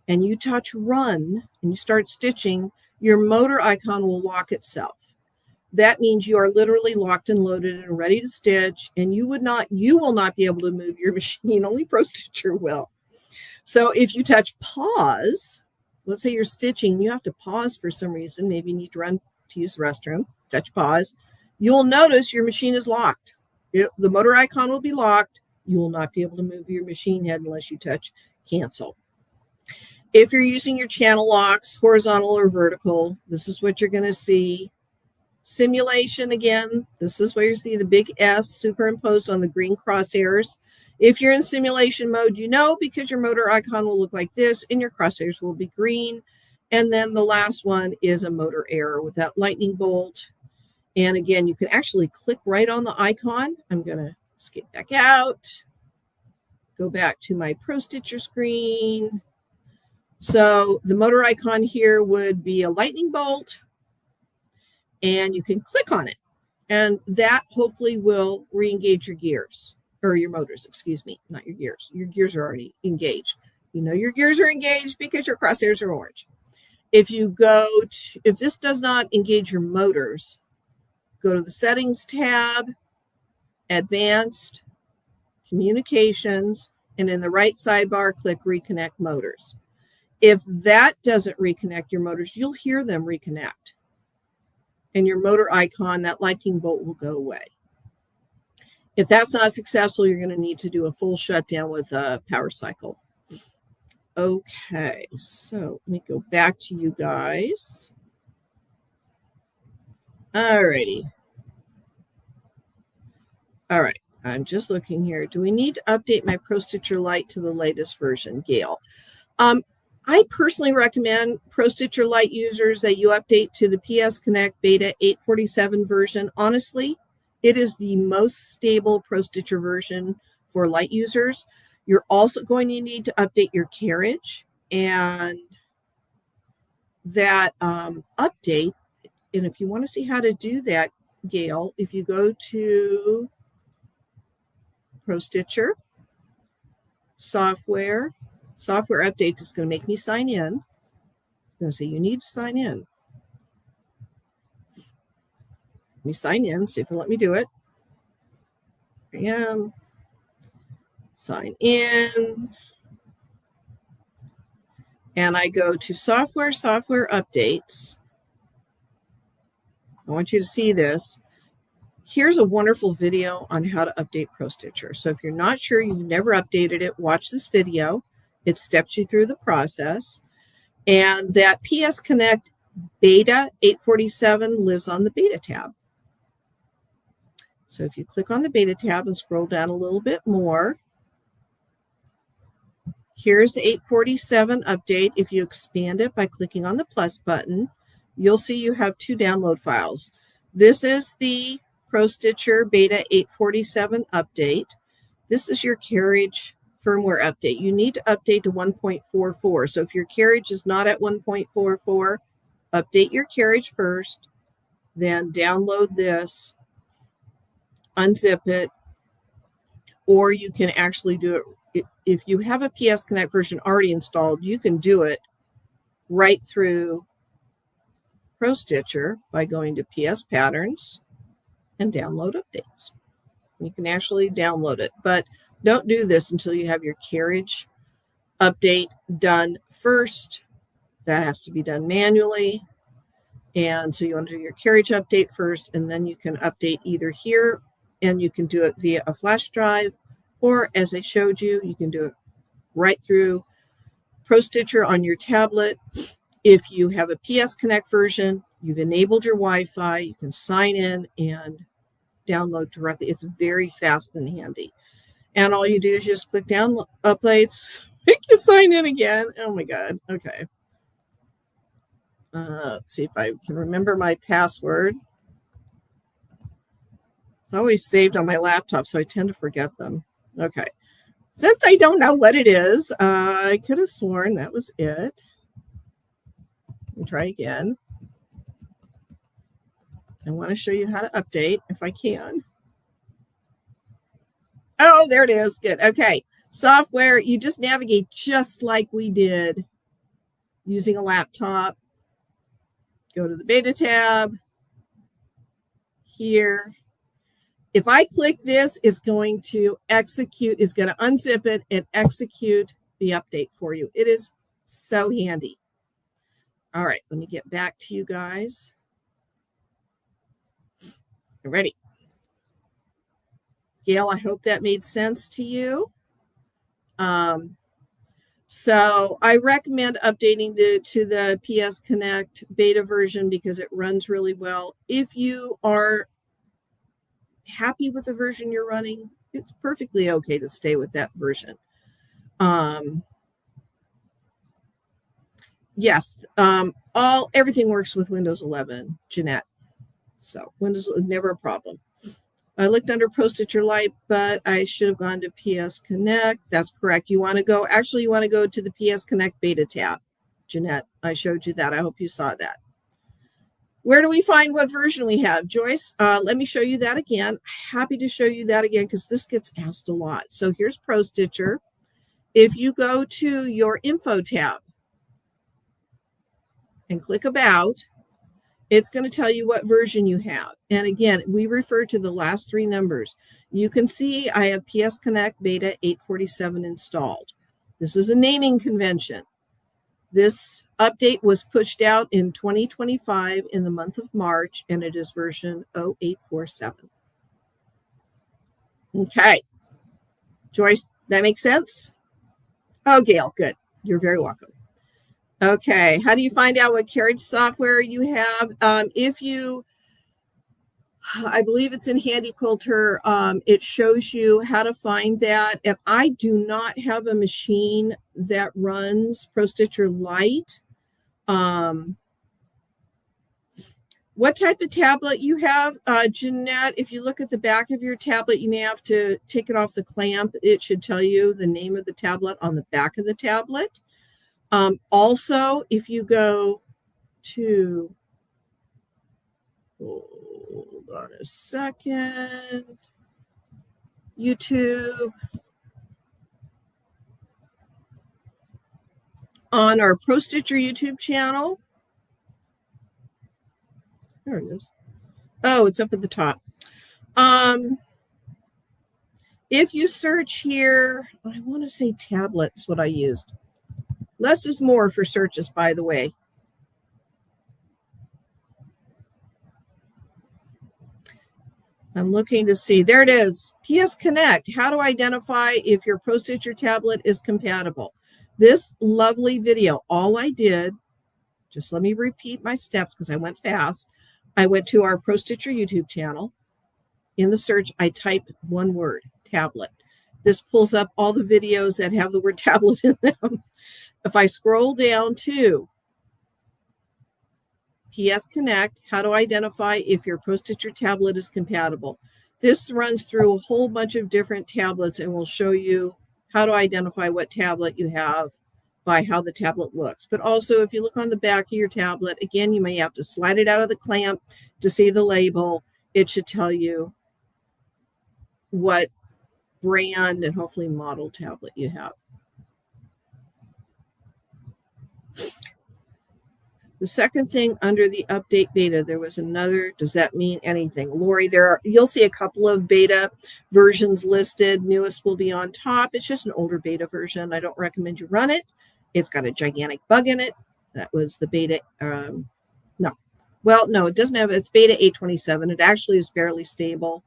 and you touch run and you start stitching, your motor icon will lock itself. That means you are literally locked and loaded and ready to stitch, and you will not be able to move your machine. Only Pro-Stitcher will. So if you touch pause, let's say you're stitching, you have to pause for some reason, maybe you need to run to use the restroom, touch pause, you'll notice your machine is locked. The motor icon will be locked. You will not be able to move your machine head unless you touch cancel. If you're using your channel locks, horizontal or vertical, this is what you're going to see. Simulation again, this is where you see the big S superimposed on the green crosshairs. If you're in simulation mode, you know, because your motor icon will look like this and your crosshairs will be green. And then the last one is a motor error with that lightning bolt. And again, you can actually click right on the icon. I'm going to skip back out, go back to my Pro-Stitcher screen. So the motor icon here would be a lightning bolt, and you can click on it, and that hopefully will re-engage your gears, or your motors, excuse me, not your gears. Your gears are already engaged. You know your gears are engaged because your crosshairs are orange. If this does not engage your motors, go to the Settings tab, Advanced, Communications, and in the right sidebar, click Reconnect Motors. If that doesn't reconnect your motors, you'll hear them reconnect. And your motor icon, that lightning bolt, will go away. If that's not successful, you're going to need to do a full shutdown with a power cycle. Okay, so let me go back to you guys. All righty. All right, I'm just looking here. Do we need to update my Pro-Stitcher Lite to the latest version, Gail? I personally recommend Pro-Stitcher Lite users that you update to the PS Connect Beta 847 version. Honestly, it is the most stable Pro-Stitcher version for Lite users. You're also going to need to update your carriage, and that update, and if you want to see how to do that, Gail, if you go to Pro-Stitcher, software updates, is going to make me sign in. It's going to say you need to sign in. Let me sign in, see if it'll let me do it. Here I am. Sign in. and I go to software updates. I want you to see this. Here's a wonderful video on how to update Pro-Stitcher. So if you're not sure, you've never updated it, watch this video. It steps you through the process. And that PS Connect Beta 847 lives on the Beta tab. So if you click on the Beta tab and scroll down a little bit more, here's the 847 update. If you expand it by clicking on the plus button, you'll see you have 2 download files. This is the Pro-Stitcher Beta 847 update. This is your carriage firmware update. You need to update to 1.44. So if your carriage is not at 1.44, update your carriage first, then download this, unzip it, or you can actually do it. If you have a PS Connect version already installed, you can do it right through Pro-Stitcher by going to PS Patterns and download updates. You can actually download it, but don't do this until you have your carriage update done first. That has to be done manually. And so you want to do your carriage update first, and then you can update either here, and you can do it via a flash drive, or as I showed you, you can do it right through Pro-Stitcher on your tablet. If you have a PS Connect version, you've enabled your Wi-Fi, you can sign in and download directly. It's very fast and handy. And all you do is just click down updates, make you sign in again. Oh my God. Okay. Let's see if I can remember my password. It's always saved on my laptop, so I tend to forget them. Okay. Since I don't know what it is, I could have sworn that was it. Let me try again. I want to show you how to update if I can. Oh, there it is. Good. Okay. Software, you just navigate just like we did using a laptop. Go to the Beta tab. Here. If I click this, it's going to execute, it's going to unzip it and execute the update for you. It is so handy. All right, let me get back to you guys. You ready? Gail, I hope that made sense to you. So I recommend updating to the PS Connect beta version because it runs really well. If you are happy with the version you're running, it's perfectly okay to stay with that version. Yes, everything works with Windows 11, Jeanette. So Windows is never a problem. I looked under Pro-Stitcher Lite, but I should have gone to PS Connect. That's correct. You want to go to the PS Connect beta tab. Jeanette, I showed you that. I hope you saw that. Where do we find what version we have? Joyce, let me show you that again. Happy to show you that again because this gets asked a lot. So here's Pro-Stitcher. If you go to your info tab and click about, it's going to tell you what version you have. And again, we refer to the last 3 numbers. You can see I have PS Connect Beta 847 installed. This is a naming convention. This update was pushed out in 2025 in the month of March, and it is version 0847. Okay. Joyce, that makes sense? Oh, Gail, good. You're very welcome. Okay, how do you find out what carriage software you have? I believe it's in Handi Quilter, it shows you how to find that. And I do not have a machine that runs Pro-Stitcher Lite. What type of tablet you have? Jeanette, if you look at the back of your tablet, you may have to take it off the clamp. It should tell you the name of the tablet on the back of the tablet. Also, if you go to, hold on a second, YouTube, on our Pro-Stitcher YouTube channel, there it is. Oh, it's up at the top. If you search here, I want to say tablet is what I used. Less is more for searches, by the way. I'm looking to see. There it is. PS Connect. How to identify if your Pro-Stitcher tablet is compatible. This lovely video, all I did, just let me repeat my steps because I went fast. I went to our Pro-Stitcher YouTube channel. In the search, I typed one word, tablet. This pulls up all the videos that have the word tablet in them. If I scroll down to PS Connect, how to identify if your Pro-Stitcher tablet is compatible. This runs through a whole bunch of different tablets and will show you how to identify what tablet you have by how the tablet looks. But also, if you look on the back of your tablet, again, you may have to slide it out of the clamp to see the label. It should tell you what brand and hopefully model tablet you have. The second thing under the update beta, there was another. Does that mean anything? Lori, you'll see a couple of beta versions listed. Newest will be on top. It's just an older beta version. I don't recommend you run it. It's got a gigantic bug in it. That was the beta. No, it doesn't have. It's beta 8.27. It actually is fairly stable.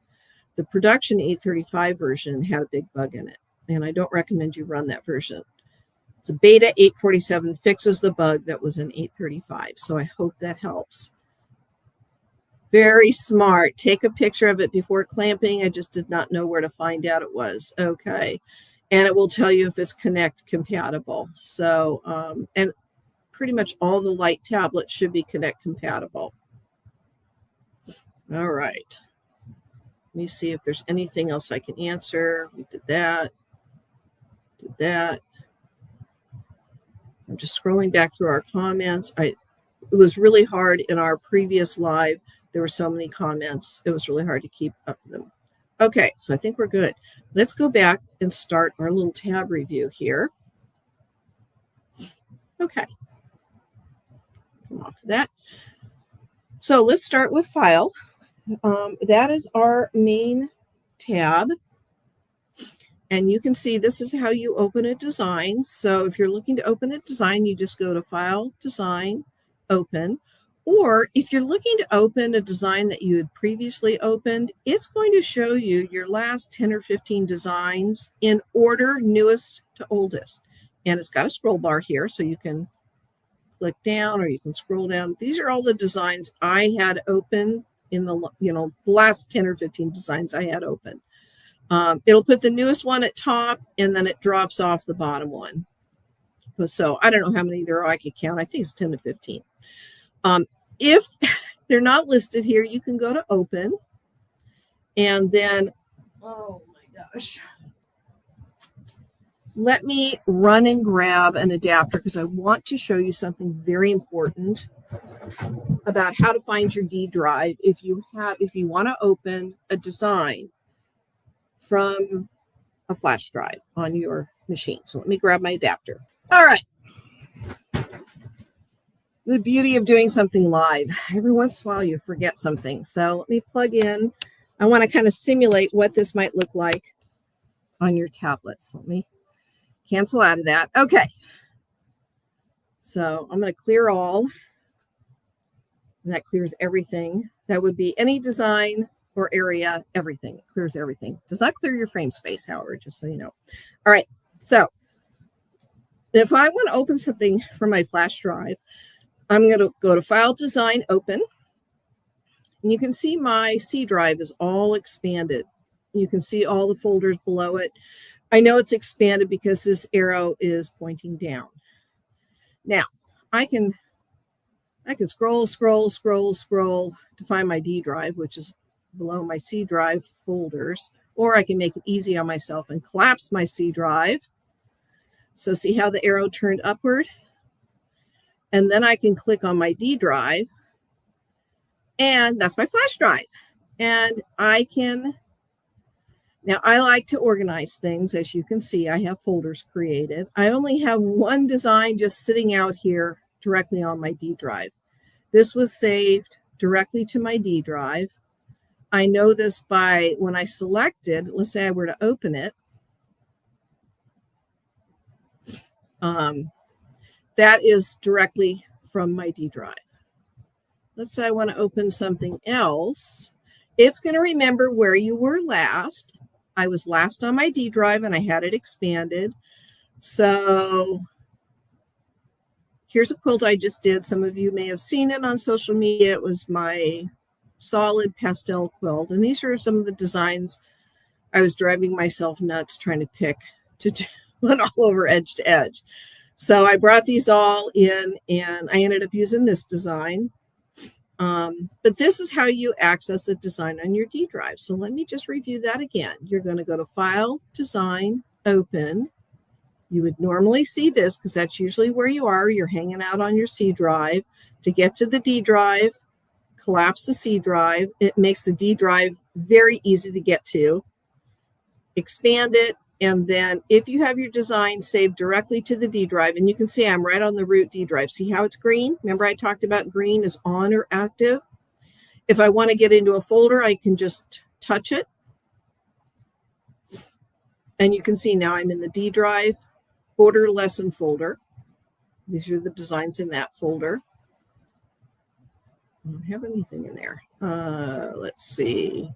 The production 8.35 version had a big bug in it, and I don't recommend you run that version. The beta 8.47 fixes the bug that was in 8.35, so I hope that helps. Very smart. Take a picture of it before clamping. I just did not know where to find out it was. Okay. And it will tell you if it's Connect compatible. So, and pretty much all the Lite tablets should be Connect compatible. All right. Let me see if there's anything else I can answer. We did that. Did that. I'm just scrolling back through our comments. It was really hard in our previous live. There were so many comments. It was really hard to keep up with them. Okay, so I think we're good. Let's go back and start our little tab review here. Okay. Come off of that. So let's start with File. That is our main tab. And you can see this is how you open a design. So if you're looking to open a design, you just go to File, Design, Open. Or if you're looking to open a design that you had previously opened, it's going to show you your last 10 or 15 designs in order, newest to oldest. And it's got a scroll bar here, so you can click down or you can scroll down. These are all the designs I had open in the last 10 or 15 designs I had open. It'll put the newest one at top, and then it drops off the bottom one. So I don't know how many there are. I could count. I think it's 10 to 15. If they're not listed here, you can go to Open, and then, oh my gosh, let me run and grab an adapter because I want to show you something very important about how to find your D drive if you want to open a design from a flash drive on your machine. So let me grab my adapter. All right. The beauty of doing something live. Every once in a while you forget something. So let me plug in. I want to kind of simulate what this might look like on your tablet. So let me cancel out of that. Okay. So I'm going to clear all. And that clears everything. That would be any design or area, everything. It clears everything. Does not clear your frame space, however, just so you know. All right. So if I want to open something from my flash drive, I'm going to go to File, Design, Open. And you can see my C drive is all expanded. You can see all the folders below it. I know it's expanded because this arrow is pointing down. Now, I can scroll to find my D drive, which is below my C drive folders, or I can make it easy on myself and collapse my C drive. So see how the arrow turned upward? And then I can click on my D drive, and that's my flash drive. And now I like to organize things. As you can see, I have folders created. I only have one design just sitting out here directly on my D drive. This was saved directly to my D drive. I know this by when I selected, let's say I were to open it. that is directly from my D drive. Let's say I want to open something else. It's going to remember where you were last. I was last on my D drive and I had it expanded. So here's a quilt I just did. Some of you may have seen it on social media. It was my solid pastel quilt. And these are some of the designs I was driving myself nuts trying to pick to do one all over edge to edge. So I brought these all in and I ended up using this design. But this is how you access a design on your D drive. So let me just review that again. You're going to go to File, Design, Open. You would normally see this because that's usually where you are. You're hanging out on your C drive. To get to the D drive, collapse the C drive. It makes the D drive very easy to get to. Expand it. And then if you have your design saved directly to the D drive, and you can see I'm right on the root D drive. See how it's green? Remember I talked about green is on or active. If I want to get into a folder, I can just touch it. And you can see now I'm in the D drive order lesson folder. These are the designs in that folder. I don't have anything in there. Let's see.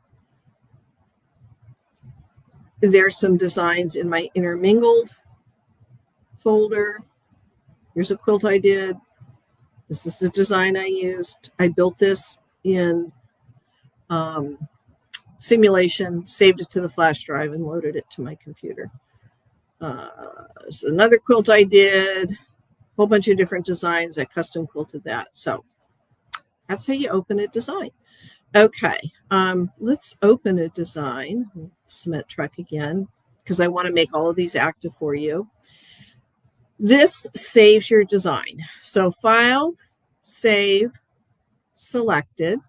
There's some designs in my intermingled folder. Here's a quilt I did. This is the design I used. I built this in simulation, saved it to the flash drive, and loaded it to my computer. So another quilt I did, a whole bunch of different designs. I custom quilted that. So that's how you open a design. Okay, let's open a design. Cement truck again, because I want to make all of these active for you. This saves your design. So File, Save, Selected.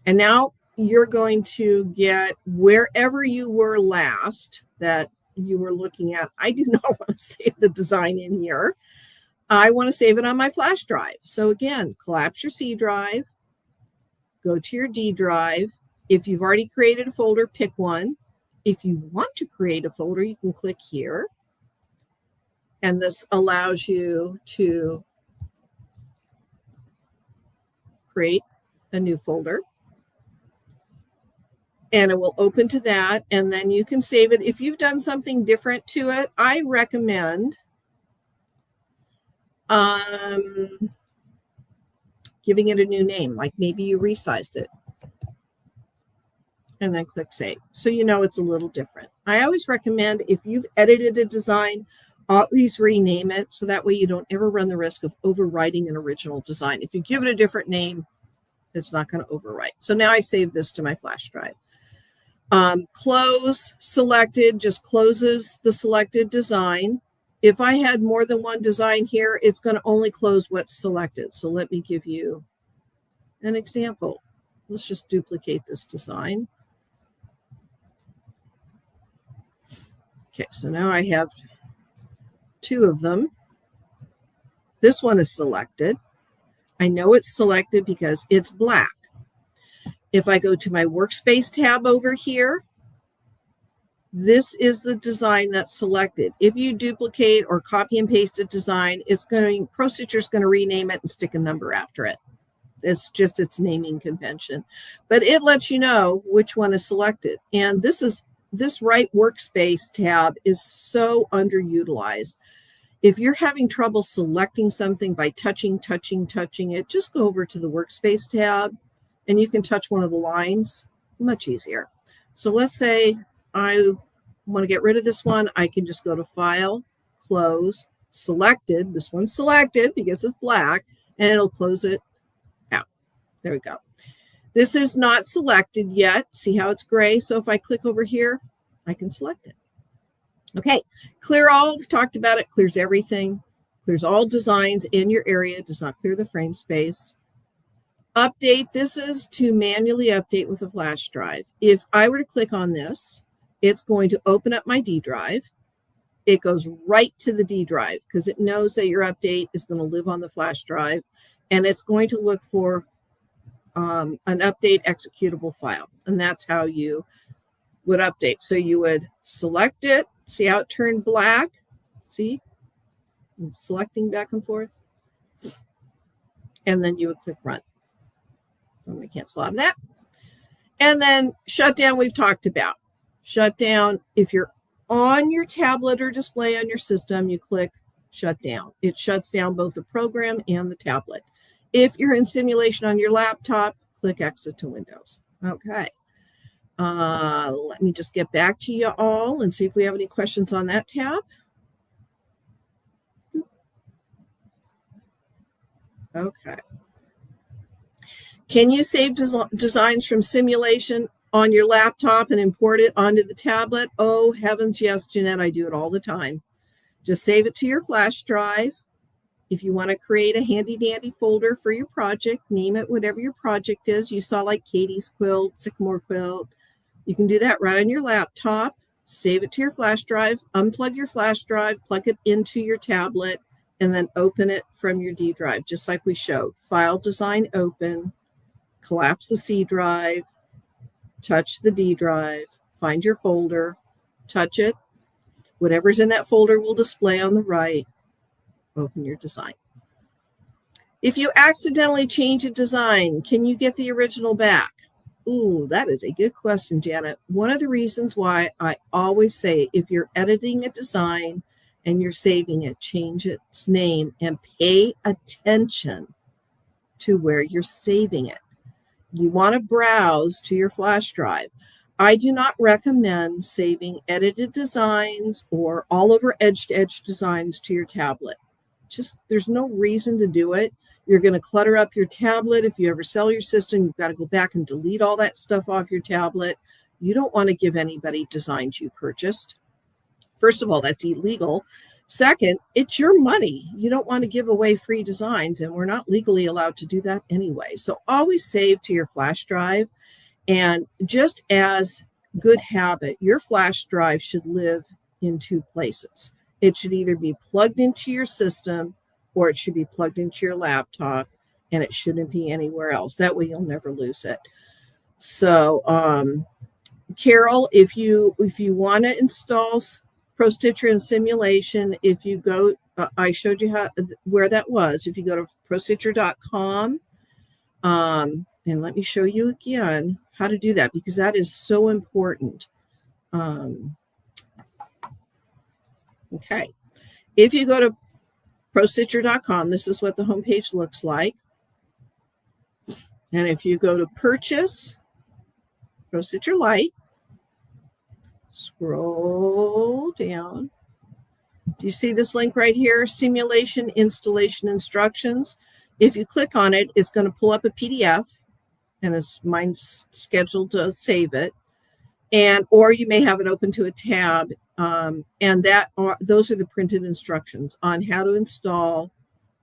And now you're going to get wherever you were last that you were looking at. I do not want to save the design in here. I want to save it on my flash drive. So again, collapse your C drive. Go to your D drive. If you've already created a folder, pick one. If you want to create a folder, you can click here. And this allows you to create a new folder. And it will open to that. And then you can save it. If you've done something different to it, I recommend giving it a new name, like maybe you resized it. And then click Save. So you know it's a little different. I always recommend if you've edited a design, always rename it so that way you don't ever run the risk of overwriting an original design. If you give it a different name, it's not going to overwrite. So now I save this to my flash drive. Close selected just closes the selected design. If I had more than one design here, it's going to only close what's selected. So let me give you an example. Let's just duplicate this design. Okay, so now I have two of them. This one is selected. I know it's selected because it's black. If I go to my workspace tab over here, this is the design that's selected. If you duplicate or copy and paste a design, Pro-Stitcher is going to rename it and stick a number after it. It's just its naming convention. But it lets you know which one is selected. And this right workspace tab is so underutilized. If you're having trouble selecting something by touching it, just go over to the workspace tab and you can touch one of the lines. Much easier. So let's say I want to get rid of this one. I can just go to File, Close, Selected. This one's selected because it's black, and it'll close it out. There we go. This is not selected yet. See how it's gray? So if I click over here, I can select it. Okay, clear all. We've talked about it. Clears everything. Clears all designs in your area. Does not clear the frame space. Update. This is to manually update with a flash drive. If I were to click on this, it's going to open up my D drive. It goes right to the D drive because it knows that your update is going to live on the flash drive, and it's going to look for an update executable file. And that's how you would update. So you would select it. See how it turned black? See? I'm selecting back and forth. And then you would click run. I'm going to cancel out of that. And then shutdown we've talked about. Shutdown, if you're on your tablet or display on your system, you click shut down. It shuts down both the program and the tablet. If you're in simulation on your laptop, click exit to Windows. Okay. Let me just get back to you all and see if we have any questions on that tab. Okay. Can you save designs from simulation on your laptop and import it onto the tablet? Oh, heavens, yes, Jeanette, I do it all the time. Just save it to your flash drive. If you want to create a handy dandy folder for your project, name it whatever your project is. You saw like Katie's quilt, Sycamore quilt. You can do that right on your laptop. Save it to your flash drive, unplug your flash drive, plug it into your tablet, and then open it from your D drive, just like we showed. File, design, open, collapse the C drive, touch the D drive, find your folder, touch it. Whatever's in that folder will display on the right. Open your design. If you accidentally change a design, can you get the original back? Ooh, that is a good question, Janet. One of the reasons why I always say if you're editing a design and you're saving it, change its name and pay attention to where you're saving it. You want to browse to your flash drive. I do not recommend saving edited designs or all over edge-to-edge designs to your tablet. Just there's no reason to do it. You're going to clutter up your tablet. If you ever sell your system, you've got to go back and delete all that stuff off your tablet. You don't want to give anybody designs you purchased. First of all, that's illegal. Second, it's your money. You don't want to give away free designs, and we're not legally allowed to do that anyway. So always save to your flash drive. And just as good habit, your flash drive should live in two places. It should either be plugged into your system or it should be plugged into your laptop, and it shouldn't be anywhere else. That way you'll never lose it. So, Carol, if you want to install Pro-Stitcher in simulation, if you go, I showed you where that was. If you go to ProStitcher.com, and let me show you again how to do that, because that is so important. Okay. If you go to ProStitcher.com, this is what the homepage looks like. And if you go to purchase Pro-Stitcher Lite, scroll down. Do you see this link right here? Simulation installation instructions. If you click on it, it's going to pull up a PDF, and mine's scheduled to save it. Or you may have it open to a tab, and those are the printed instructions on how to install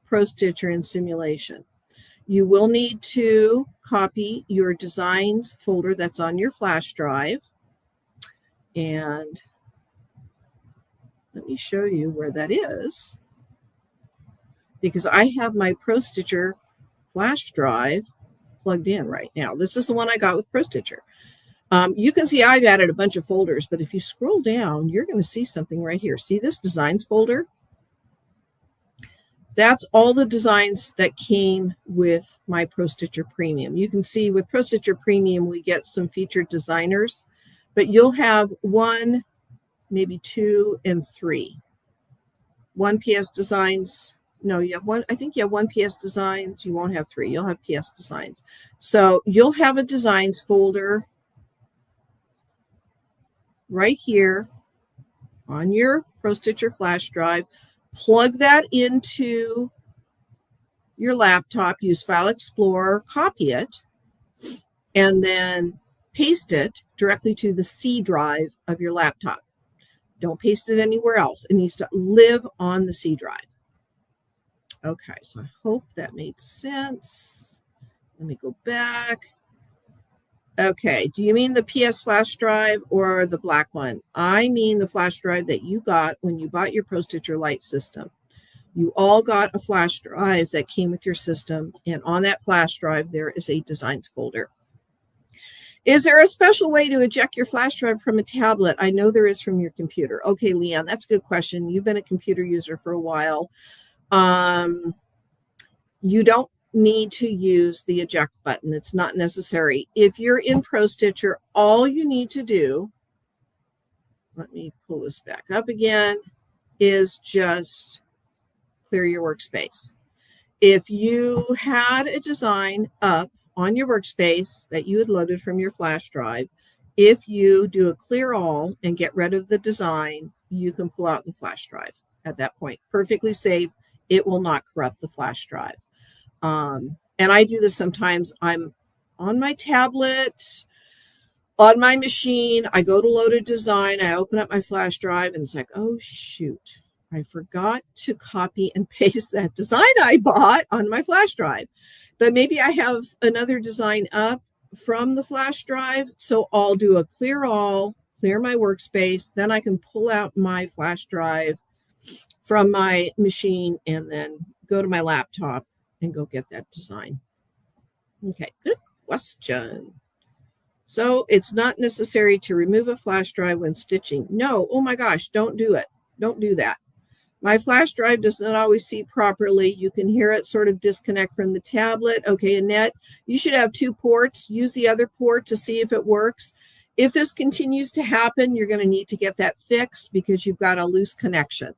Pro-Stitcher in simulation. You will need to copy your designs folder that's on your flash drive. And let me show you where that is, because I have my Pro-Stitcher flash drive plugged in right now. This is the one I got with Pro-Stitcher. You can see I've added a bunch of folders, but if you scroll down, you're going to see something right here. See this designs folder? That's all the designs that came with my Pro-Stitcher Premium. You can see with Pro-Stitcher Premium, we get some featured designers, but you'll have 1, maybe 2, and 3. 1 PS Designs. No, you have 1. I think you have 1 PS Designs. You won't have 3. You'll have PS Designs. So you'll have a designs folder right here on your Pro-Stitcher flash drive. Plug that into your laptop, use File Explorer, copy it, and then paste it directly to the C drive of your laptop. Don't paste it anywhere else. It needs to live on the C drive. Okay, so I hope that made sense. Let me go back. Okay, do you mean the PS flash drive or the black one? I mean the flash drive that you got when you bought your Pro-Stitcher Lite system. You all got a flash drive that came with your system, and on that flash drive, there is a designs folder. Is there a special way to eject your flash drive from a tablet? I know there is from your computer. Okay, Leanne, that's a good question. You've been a computer user for a while. You don't need to use the eject button. It's not necessary. If you're in Pro-Stitcher, all you need to do, let me pull this back up again, is just clear your workspace. If you had a design up on your workspace that you had loaded from your flash drive, if you do a clear all and get rid of the design, you can pull out the flash drive at that point. Perfectly safe. It will not corrupt the flash drive. And I do this sometimes. I'm on my tablet, on my machine. I go to load a design. I open up my flash drive and it's like, oh, shoot. I forgot to copy and paste that design I bought on my flash drive. But maybe I have another design up from the flash drive. So I'll do a clear all, clear my workspace. Then I can pull out my flash drive from my machine and then go to my laptop and go get that design. Okay, good question. So it's not necessary to remove a flash drive when stitching. No, oh my gosh, don't do it. Don't do that. My flash drive does not always see properly. You can hear it sort of disconnect from the tablet. Okay, Annette, you should have 2 ports. Use the other port to see if it works. If this continues to happen, you're going to need to get that fixed because you've got a loose connection.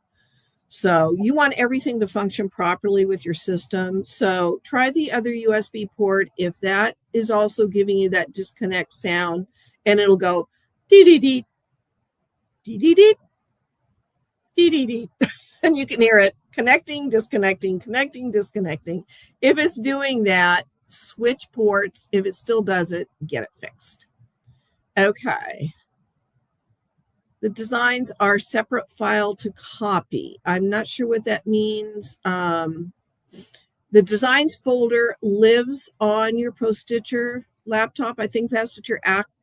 So you want everything to function properly with your system. So try the other USB port if that is also giving you that disconnect sound, and it'll go dee-dee-dee, dee-dee-dee, dee-dee-dee. And you can hear it connecting, disconnecting, connecting, disconnecting. If it's doing that, switch ports. If it still does it, get it fixed. Okay. The designs are separate file to copy. I'm not sure what that means. The designs folder lives on your Pro-Stitcher laptop. I think that's what you're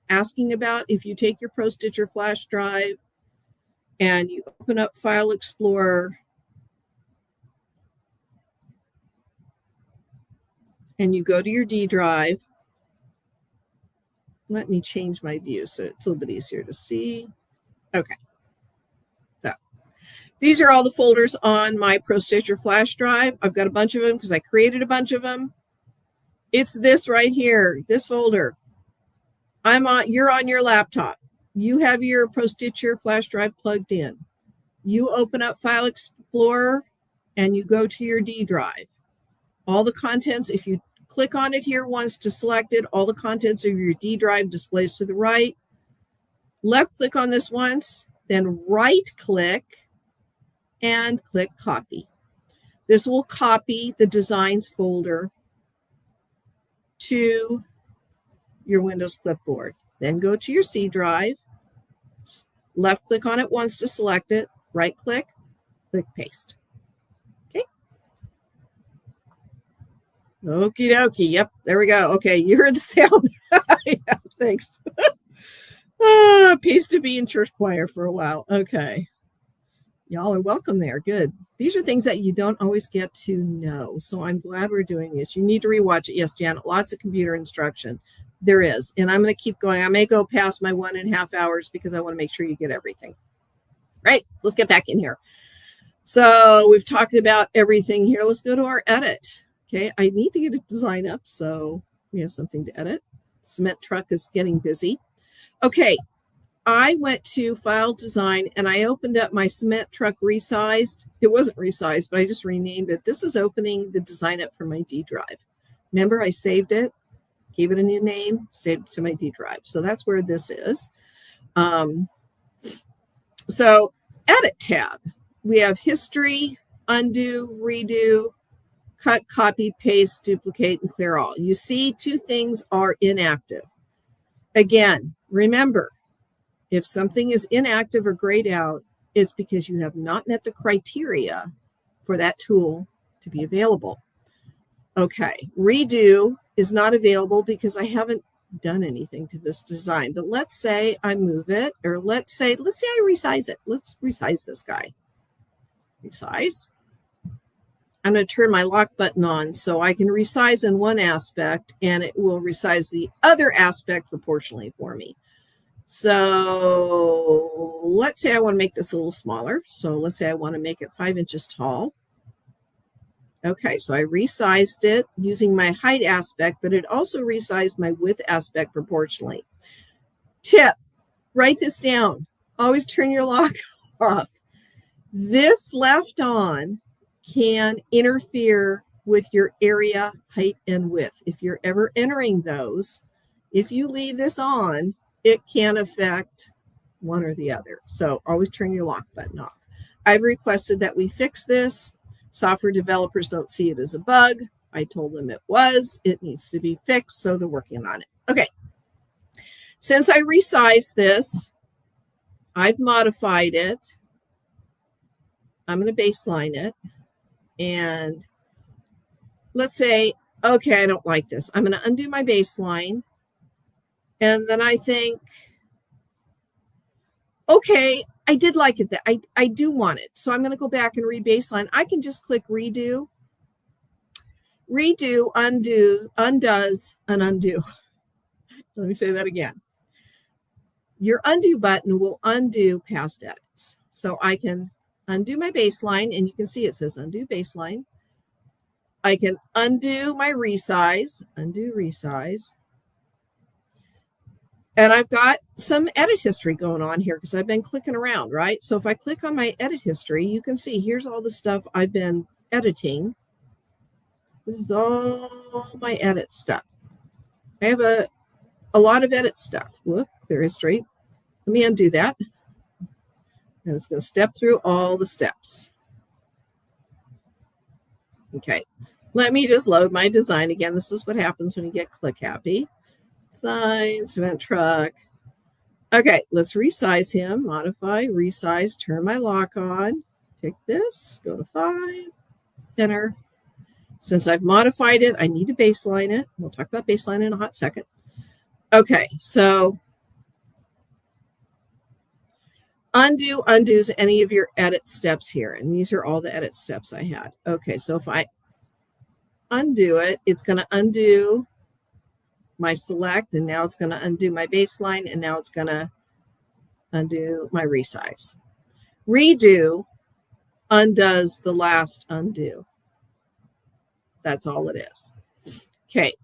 asking about. If you take your Pro-Stitcher flash drive and you open up File Explorer and you go to your D drive. Let me change my view so it's a little bit easier to see. Okay. So these are all the folders on my Pro-Stitcher flash drive. I've got a bunch of them because I created a bunch of them. It's this right here, this folder. You're on your laptop. You have your Pro-Stitcher flash drive plugged in. You open up File Explorer and you go to your D drive. All the contents, if you click on it here once to select it, all the contents of your D drive displays to the right. Left click on this once, then right click and click copy. This will copy the designs folder to your Windows clipboard. Then go to your C drive, left click on it once to select it, right click, click paste. Okay. Okie dokie. Yep, there we go. Okay, you heard the sound. Yeah, thanks. Paste to be in church choir for a while. Okay. Y'all are welcome there. Good. These are things that you don't always get to know. So I'm glad we're doing this. You need to rewatch it. Yes, Janet, lots of computer instruction. There is. And I'm going to keep going. I may go past my 1.5 hours because I want to make sure you get everything. Right. Let's get back in here. So we've talked about everything here. Let's go to our edit. Okay. I need to get a design up so we have something to edit. Cement truck is getting busy. Okay, I went to File Design and I opened up my cement truck resized. It wasn't resized, but I just renamed it. This is opening the design up for my D drive. Remember, I saved it, gave it a new name, saved it to my D drive. So that's where this is. So Edit tab. We have History, Undo, Redo, Cut, Copy, Paste, Duplicate, and Clear All. You see 2 things are inactive. Again, remember, if something is inactive or grayed out, it's because you have not met the criteria for that tool to be available. Okay, Redo is not available because I haven't done anything to this design. But let's say I move it, or let's say I resize it. Let's resize this guy. Resize. I'm going to turn my lock button on so I can resize in one aspect and it will resize the other aspect proportionally for me. So let's say I want to make this a little smaller. So let's say I want to make it 5 inches tall. Okay, so I resized it using my height aspect, but it also resized my width aspect proportionally. Tip, write this down. Always turn your lock off. This left on can interfere with your area, height, and width. If you're ever entering those, if you leave this on, it can affect one or the other. So always turn your lock button off. I've requested that we fix this. Software developers don't see it as a bug. I told them it was. It needs to be fixed, so they're working on it. Okay. Since I resized this, I've modified it. I'm going to baseline it. And let's say, okay, I don't like this. I'm going to undo my baseline. And then I think, okay, I did like it. I do want it. So I'm going to go back and re-baseline. I can just click redo. Redo, undo, undoes, and undo. Let me say that again. Your undo button will undo past edits. So I can undo my baseline, and you can see it says undo baseline. I can undo my resize, undo resize. And I've got some edit history going on here because I've been clicking around, right? So if I click on my edit history, you can see here's all the stuff I've been editing. This is all my edit stuff. I have a lot of edit stuff. Whoop, clear history. Let me undo that. And it's going to step through all the steps. Okay, let me just load my design again. This is what happens when you get click happy. Design, cement truck. Okay, let's resize him. Modify, resize, turn my lock on. Pick this, go to 5, enter. Since I've modified it, I need to baseline it. We'll talk about baseline in a hot second. Okay, so undo undoes any of your edit steps here. And these are all the edit steps I had. Okay, so if I undo it, it's going to undo my select, and now it's going to undo my baseline, and now it's going to undo my resize. Redo undoes the last undo. That's all it is. Okay.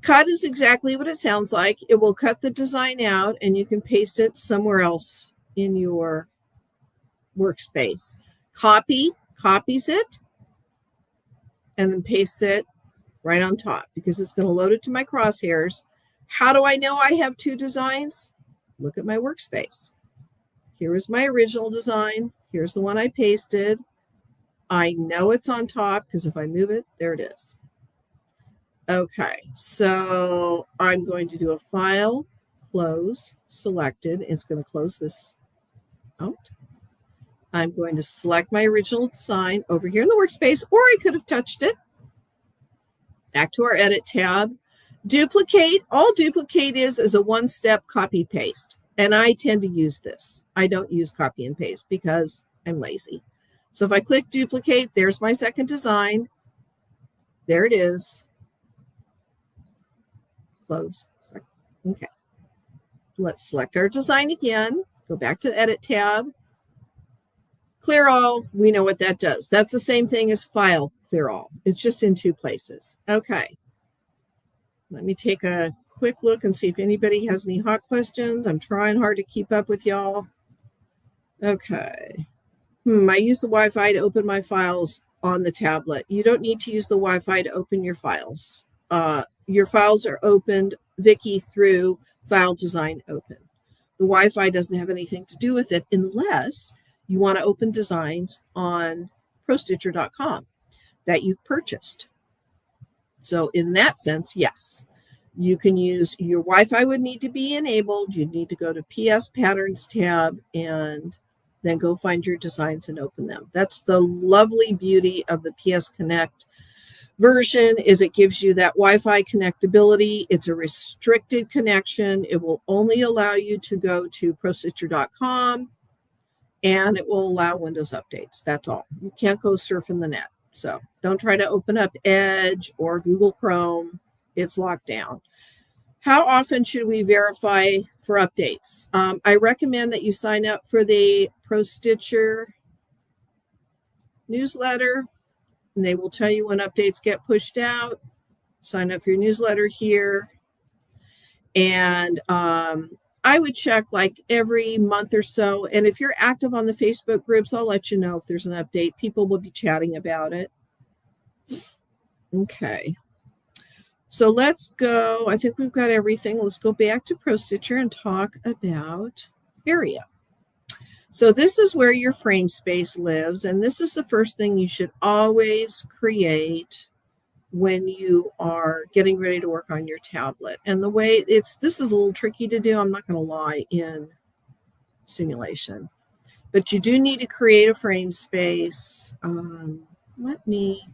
Cut is exactly what it sounds like. It will cut the design out, and you can paste it somewhere else in your workspace. Copy, copies it, and then pastes it right on top because it's going to load it to my crosshairs. How do I know I have 2 designs? Look at my workspace. Here is my original design. Here's the one I pasted. I know it's on top because if I move it, there it is. Okay, so I'm going to do a file, close, selected. It's going to close this out. I'm going to select my original design over here in the workspace, or I could have touched it. Back to our edit tab. Duplicate. All duplicate is a one-step copy paste. And I tend to use this. I don't use copy and paste because I'm lazy. So if I click duplicate, there's my second design. There it is. Close. Okay. Let's select our design again. Go back to the edit tab. Clear all. We know what that does. That's the same thing as file clear all. It's just in 2 places. Okay. Let me take a quick look and see if anybody has any hot questions. I'm trying hard to keep up with y'all. Okay. I use the Wi-Fi to open my files on the tablet. You don't need to use the Wi-Fi to open your files. Your files are opened, Vicky, through File Design Open. The Wi-Fi doesn't have anything to do with it unless you want to open designs on Pro-Stitcher.com that you've purchased. So in that sense, yes, you can use your Wi-Fi would need to be enabled. You'd need to go to PS Patterns tab and then go find your designs and open them. That's the lovely beauty of the PS Connect version is it gives you that Wi-Fi connectability. It's a restricted connection. It will only allow you to go to Pro-Stitcher.com and it will allow Windows updates. That's all. You can't go surfing the net. So don't try to open up Edge or Google Chrome. It's locked down. How often should we verify for updates? I recommend that you sign up for the Pro-Stitcher newsletter, and they will tell you when updates get pushed out. Sign up for your newsletter here. And I would check like every month or so. And if you're active on the Facebook groups, I'll let you know if there's an update. People will be chatting about it. Okay. So let's go. I think we've got everything. Let's go back to Pro-Stitcher and talk about area. So this is where your frame space lives. And this is the first thing you should always create when you are getting ready to work on your tablet. And the way this is a little tricky to do, I'm not going to lie, in simulation. But you do need to create a frame space. Let me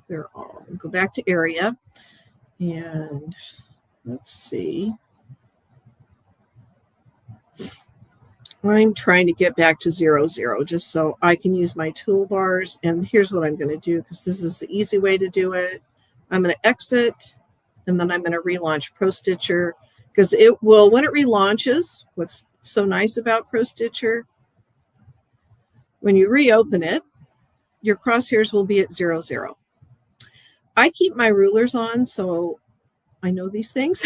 go back to area. And let's see. I'm trying to get back to 0, 0 just so I can use my toolbars. And here's what I'm going to do, because this is the easy way to do it. I'm going to exit, and then I'm going to relaunch Pro-Stitcher, because it will, when it relaunches, what's so nice about Pro-Stitcher, when you reopen it, your crosshairs will be at 0, 0. I keep my rulers on, so I know these things.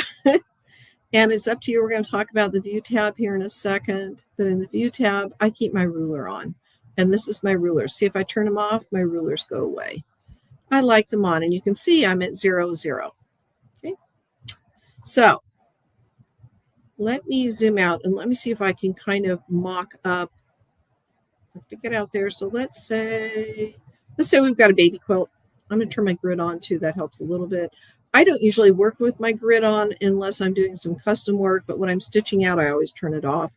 And it's up to you. We're going to talk about the View tab here in a second. But in the View tab, I keep my ruler on. And this is my ruler. See, if I turn them off, my rulers go away. I like them on. And you can see I'm at 0, 0. Okay. So let me zoom out and let me see if I can kind of mock up. I have to get out there. So let's say we've got a baby quilt. I'm going to turn my grid on too. That helps a little bit. I don't usually work with my grid on unless I'm doing some custom work, but when I'm stitching out, I always turn it off.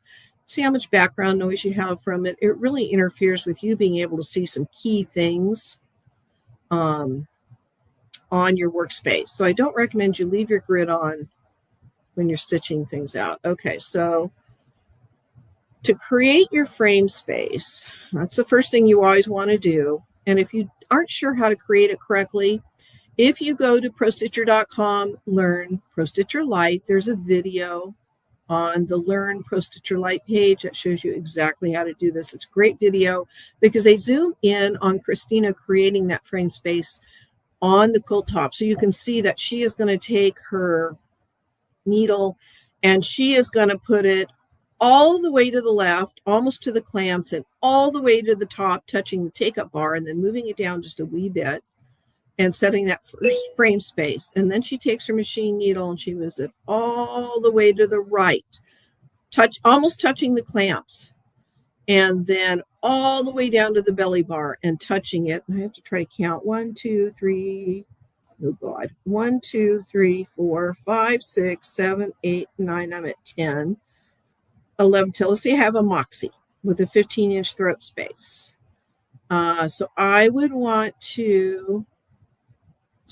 See how much background noise you have from it? It really interferes with you being able to see some key things on your workspace. So I don't recommend you leave your grid on when you're stitching things out. Okay, so to create your frame space, that's the first thing you always want to do. And if you aren't sure how to create it correctly, if you go to ProStitcher.com, learn Pro-Stitcher Lite, there's a video on the Learn Pro-Stitcher Lite page that shows you exactly how to do this. It's a great video because they zoom in on Christina creating that frame space on the quilt top. So you can see that she is going to take her needle and she is going to put it all the way to the left, almost to the clamps, and all the way to the top, touching the take-up bar, and then moving it down just a wee bit and setting that first frame space. And then she takes her machine needle and she moves it all the way to the right, almost touching the clamps, and then all the way down to the belly bar and touching it. I have to try to count 1, 2, 3. Oh God, 1, 2, 3, 4, 5, 6, 7, 8, 9. I'm at 10, 11. Till let's say I have a Moxie with a 15-inch throat space. So I would want to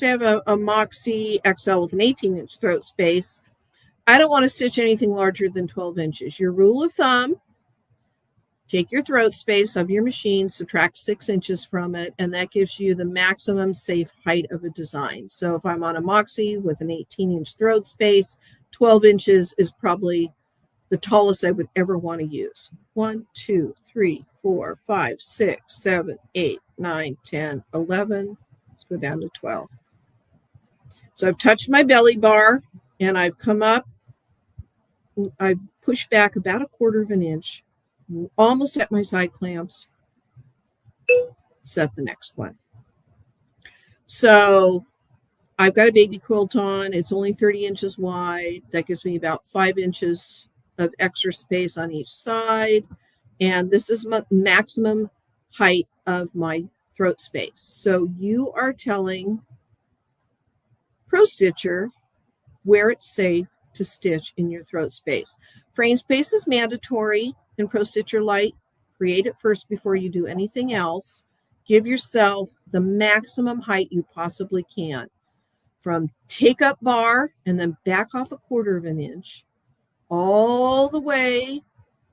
have a Moxie XL with an 18-inch throat space. I don't want to stitch anything larger than 12 inches. Your rule of thumb, take your throat space of your machine, subtract 6 inches from it, and that gives you the maximum safe height of a design. So if I'm on a Moxie with an 18-inch throat space, 12 inches is probably the tallest I would ever want to use. 1, 2, 3, 4, 5, 6, 7, 8, 9, 10, 11. Let's go down to 12. So I've touched my belly bar and I've come up. I've pushed back about 1/4 inch, almost at my side clamps. Set the next one. So I've got a baby quilt on. It's only 30 inches wide. That gives me about 5 inches of extra space on each side. And this is my maximum height of my throat space. So you are telling Pro-Stitcher where it's safe to stitch in your throat space. Frame space is mandatory in Pro-Stitcher Lite. Create it first before you do anything else. Give yourself the maximum height you possibly can, from take-up bar and then back off 1/4 inch, all the way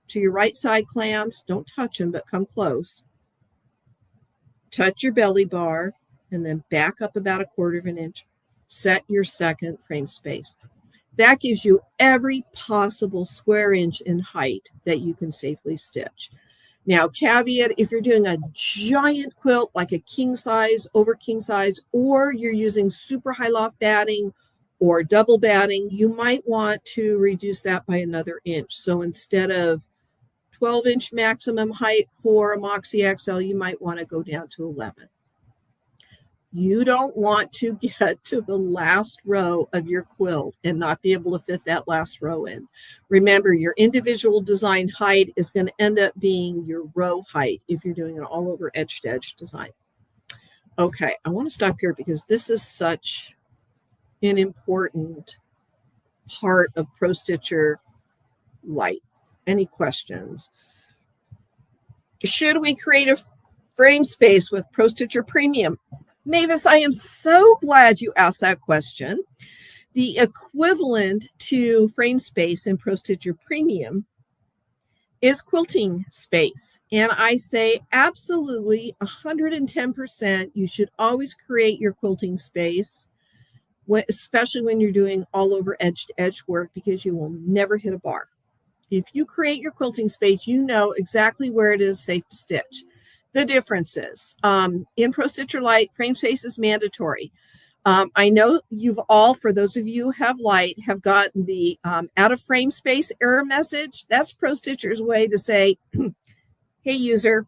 to your right side clamps. Don't touch them, but come close. touch your belly bar, and then back up about 1/4 of an inch. Set your second frame space. That gives you every possible square inch in height that you can safely stitch. Now, caveat, if you're doing a giant quilt like a king size, over king size, or you're using super high loft batting or double batting, you might want to reduce that by another inch. So instead of 12-inch maximum height for a Moxie XL, you might want to go down to 11. You don't want to get to the last row of your quilt and not be able to fit that last row in. Remember, your individual design height is going to end up being your row height if you're doing an all over edge to edge design. Okay, I want to stop here because this is such an important part of Pro-Stitcher Lite. Any questions? Should we create a frame space with Pro-Stitcher Premium? Mavis, I am so glad you asked that question. The equivalent to frame space in Pro-Stitcher Premium is quilting space. And I say absolutely 110%. You should always create your quilting space, especially when you're doing all over edge to edge work, because you will never hit a bar. If you create your quilting space, you know exactly where it is safe to stitch. The differences in Pro-Stitcher Lite, frame space is mandatory. I know you've all, for those of you who have Lite, have gotten the out of frame space error message. That's Pro-Stitcher's way to say, hey, user,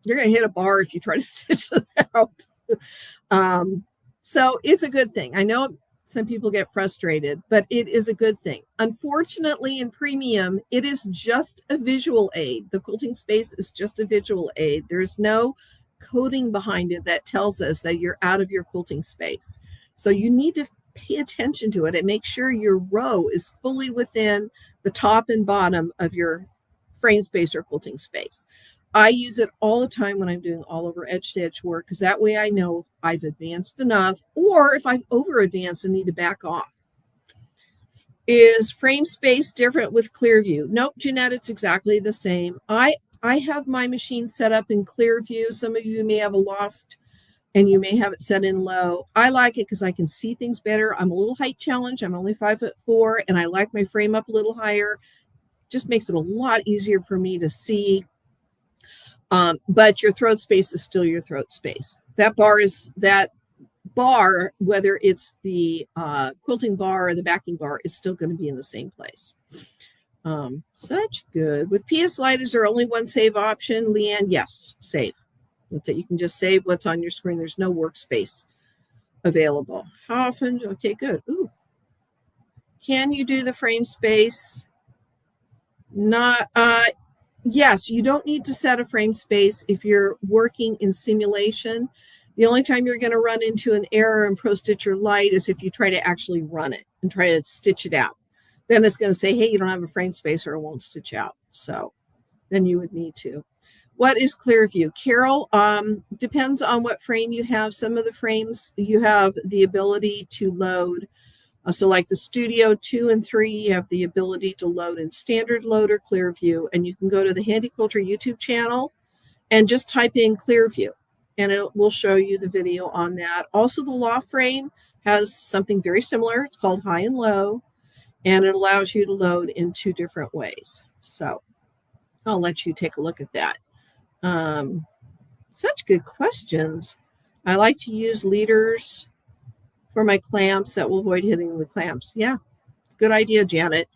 you're going to hit a bar if you try to stitch this out. So it's a good thing. I know some people get frustrated, but it is a good thing. Unfortunately, in Premium, it is just a visual aid. The quilting space is just a visual aid. There's no coding behind it that tells us that you're out of your quilting space. So you need to pay attention to it and make sure your row is fully within the top and bottom of your frame space or quilting space. I use it all the time when I'm doing all over edge to edge work, because that way I know if I've advanced enough or if I've over advanced and need to back off. Is frame space different with Clearview? Nope, Jeanette, it's exactly the same. I have my machine set up in Clearview. Some of you may have a loft and you may have it set in low. I like it because I can see things better. I'm a little height challenged. I'm only 5'4", and I like my frame up a little higher. Just makes it a lot easier for me to see. But your throat space is still your throat space. That bar, whether it's the quilting bar or the backing bar, is still going to be in the same place. Such good. With PS Lite, is there only one save option? Leanne, yes, save. That's it. You can just save what's on your screen. There's no workspace available. How often? Okay, good. Ooh. Can you do the frame space? Not. Yes, you don't need to set a frame space if you're working in simulation. The only time you're going to run into an error in Pro-Stitcher Lite is if you try to actually run it and try to stitch it out. Then it's going to say, hey, you don't have a frame space or it won't stitch out. So then you would need to. What is Clearview? Carol, depends on what frame you have. Some of the frames you have the ability to load. So like the Studio 2 and 3, you have the ability to load in standard load or Clearview. And you can go to the Handi Quilter YouTube channel and just type in Clearview, and it will show you the video on that. Also, the loft frame has something very similar. It's called high and low, and it allows you to load in 2 different ways. So I'll let you take a look at that. Such good questions. I like to use leaders for my clamps that will avoid hitting the clamps. Yeah, good idea, Janet.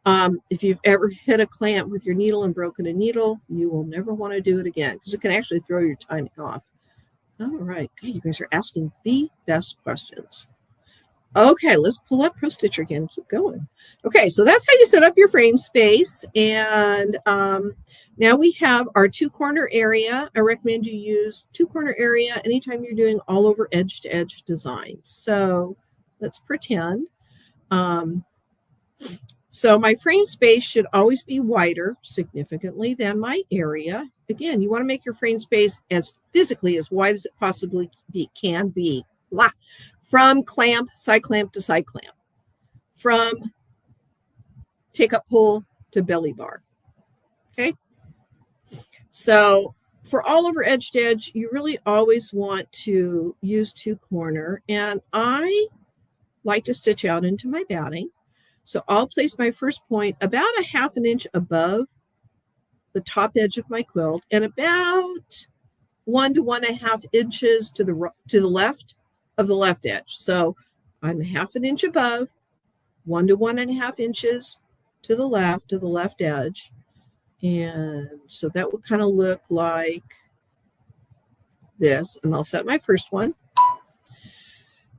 If you've ever hit a clamp with your needle and broken a needle, you will never want to do it again because it can actually throw your timing off. All right. God, you guys are asking the best questions. Okay, let's pull up Pro-Stitcher again. Keep going. Okay, so that's how you set up your frame space. And now we have our 2-corner area. I recommend you use 2-corner area anytime you're doing all over edge to edge design. So let's pretend. So my frame space should always be wider significantly than my area. Again, you want to make your frame space as physically as wide as it possibly can be. From clamp, side clamp to side clamp. From take up pull to belly bar. Okay. So For all over edge to edge, you really always want to use 2-corner, and I like to stitch out into my batting. So I'll place my first point about a 1/2 inch above the top edge of my quilt and about 1 to 1.5 inches to the left of the left edge. So I'm 1/2 inch above, 1 to 1.5 inches to the left edge. And so that would kind of look like this. And I'll set my first one.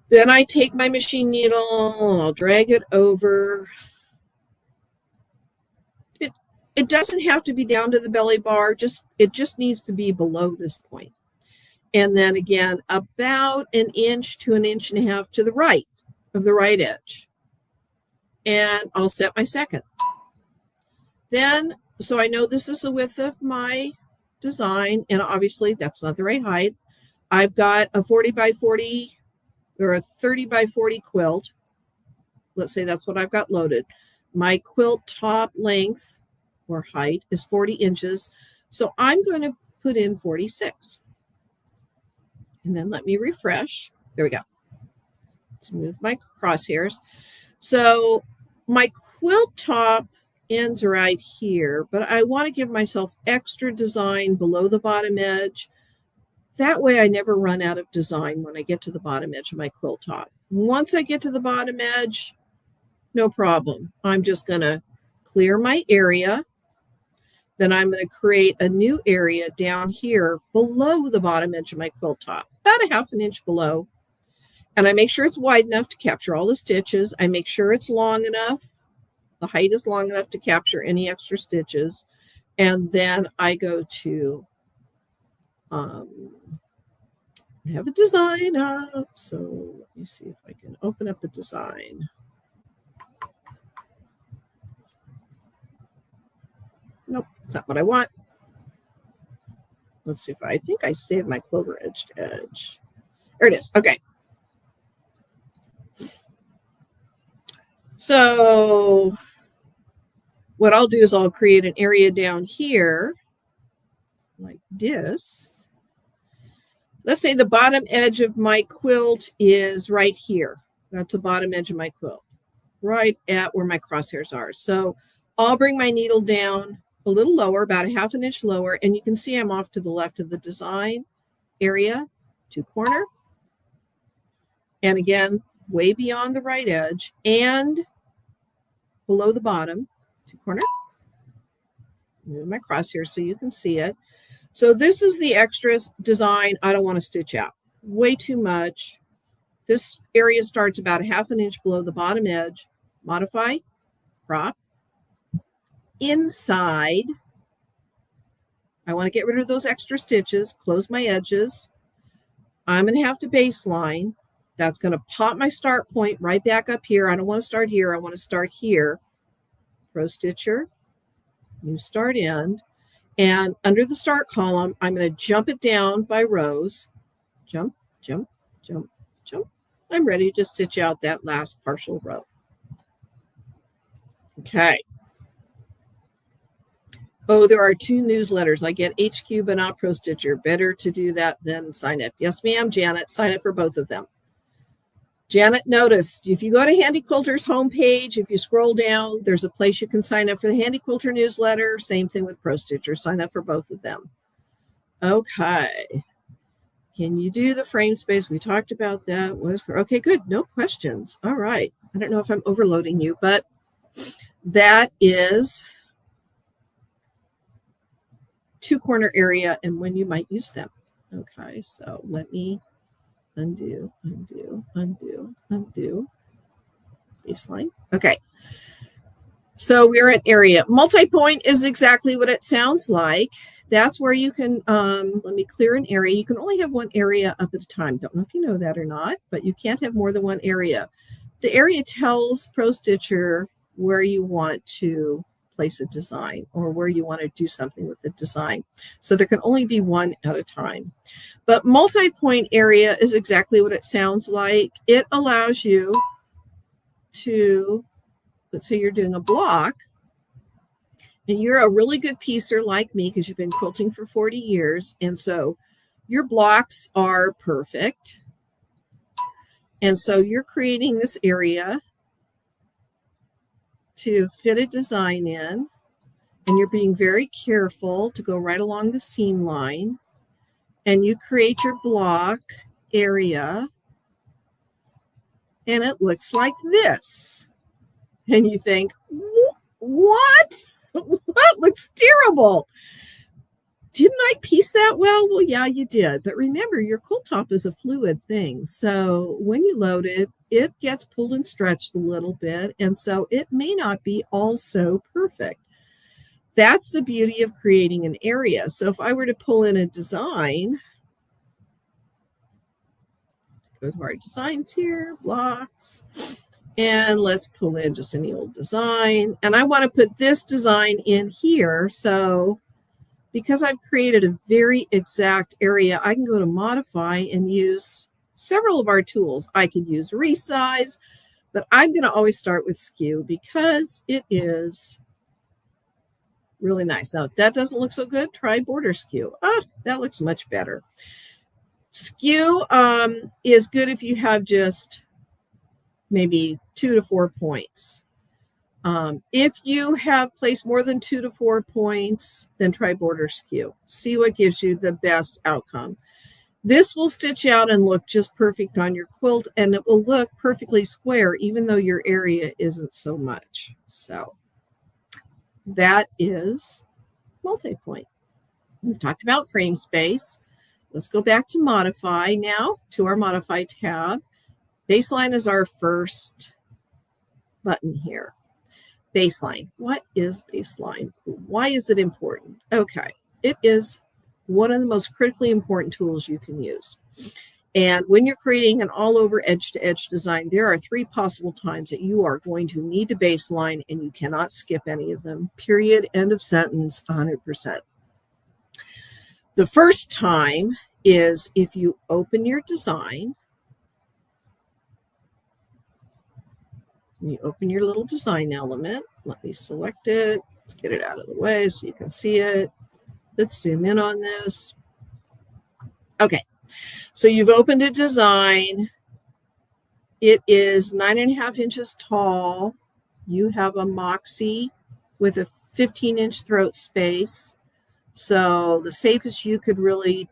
Then I take my machine needle and I'll drag it over. It doesn't have to be down to the belly bar. It just needs to be below this point. And then again, about 1 inch to 1.5 inches to the right of the right edge. And I'll set my second. Then, so I know this is the width of my design, and obviously that's not the right height. I've got a 40 by 40 or a 30 by 40 quilt. Let's say that's what I've got loaded. My quilt top length or height is 40 inches. So I'm going to put in 46. And then let me refresh. There we go. Let's move my crosshairs. So my quilt top ends right here, but I want to give myself extra design below the bottom edge. That way I never run out of design when I get to the bottom edge of my quilt top. Once I get to the bottom edge, no problem. I'm just going to clear my area. Then I'm going to create a new area down here below the bottom edge of my quilt top, about a 1/2 inch below. And I make sure it's wide enough to capture all the stitches. I make sure it's long enough. The height is long enough to capture any extra stitches. And then I go to have a design up. So let me see if I can open up a design. Nope, that's not what I want. Let's see if I think I saved my clover edge to edge. There it is. Okay. So what I'll do is I'll create an area down here like this. Let's say the bottom edge of my quilt is right here. That's the bottom edge of my quilt, right at where my crosshairs are. So I'll bring my needle down a little lower, about a 1/2 inch lower, and you can see I'm off to the left of the design area, 2-corner. And again, way beyond the right edge and below the bottom, 2-corner. Move my crosshair so you can see it. So this is the extra design I don't want to stitch out. Way too much. This area starts about a 1/2 inch below the bottom edge. Modify, crop. Inside, I want to get rid of those extra stitches, close my edges. I'm going to have to baseline. That's going to pop my start point right back up here. I don't want to start here. I want to start here. Pro-Stitcher, new start end. And under the start column, I'm going to jump it down by rows. Jump, jump, jump, jump. I'm ready to stitch out that last partial row. Okay. Oh, there are 2 newsletters. I get HQ, but not Pro-Stitcher. Better to do that than sign up. Yes, ma'am, Janet. Sign up for both of them. Janet, notice, if you go to Handi Quilter's homepage, if you scroll down, there's a place you can sign up for the Handi Quilter newsletter. Same thing with Pro-Stitcher. Sign up for both of them. Okay. Can you do the frame space? We talked about that. Okay, good. No questions. All right. I don't know if I'm overloading you, but that is 2-corner area and when you might use them. Okay, so let me undo. Baseline. Okay. So we're at area. Multi-point is exactly what it sounds like. That's where you can, let me clear an area. You can only have one area up at a time. Don't know if you know that or not, but you can't have more than one area. The area tells Pro-Stitcher where you want to place a design or where you want to do something with the design. So there can only be one at a time. But multi-point area is exactly what it sounds like. It allows you to, let's say you're doing a block And you're a really good piecer like me because you've been quilting for 40 years. And so your blocks are perfect. And so you're creating this area to fit a design in. And you're being very careful to go right along the seam line. And you create your block area. And it looks like this. And you think, what? That looks terrible. Didn't I piece that well? Well, yeah, you did. But remember, your quilt top is a fluid thing. So when you load it, it gets pulled and stretched a little bit. And so it may not be all so perfect. That's the beauty of creating an area. So if I were to pull in a design, go to our designs here, blocks, and let's pull in just any old design. And I want to put this design in here. So because I've created a very exact area, I can go to modify and use several of our tools. I could use resize, but I'm going to always start with skew because it is really nice. Now, if that doesn't look so good, try border skew. That looks much better. Skew is good if you have just maybe 2 to 4 points. If you have placed more than 2 to 4 points, then try border skew. See what gives you the best outcome. This will stitch out and look just perfect on your quilt, and it will look perfectly square, even though your area isn't so much. So that is multi-point. We've talked about frame space. Let's go back to modify now, to our modify tab. Baseline is our first button here. Baseline. What is baseline? Why is it important? Okay, it is one of the most critically important tools you can use. And when you're creating an all-over edge-to-edge design, there are 3 possible times that you are going to need to baseline, and you cannot skip any of them. Period. End of sentence, 100%. The first time is if you open your design, you open your little design element. Let me select it. Let's get it out of the way so you can see it. Let's zoom in on this. Okay, so you've opened a design. It is 9.5 inches tall. You have a moxie with a 15-inch throat space. So the safest you could really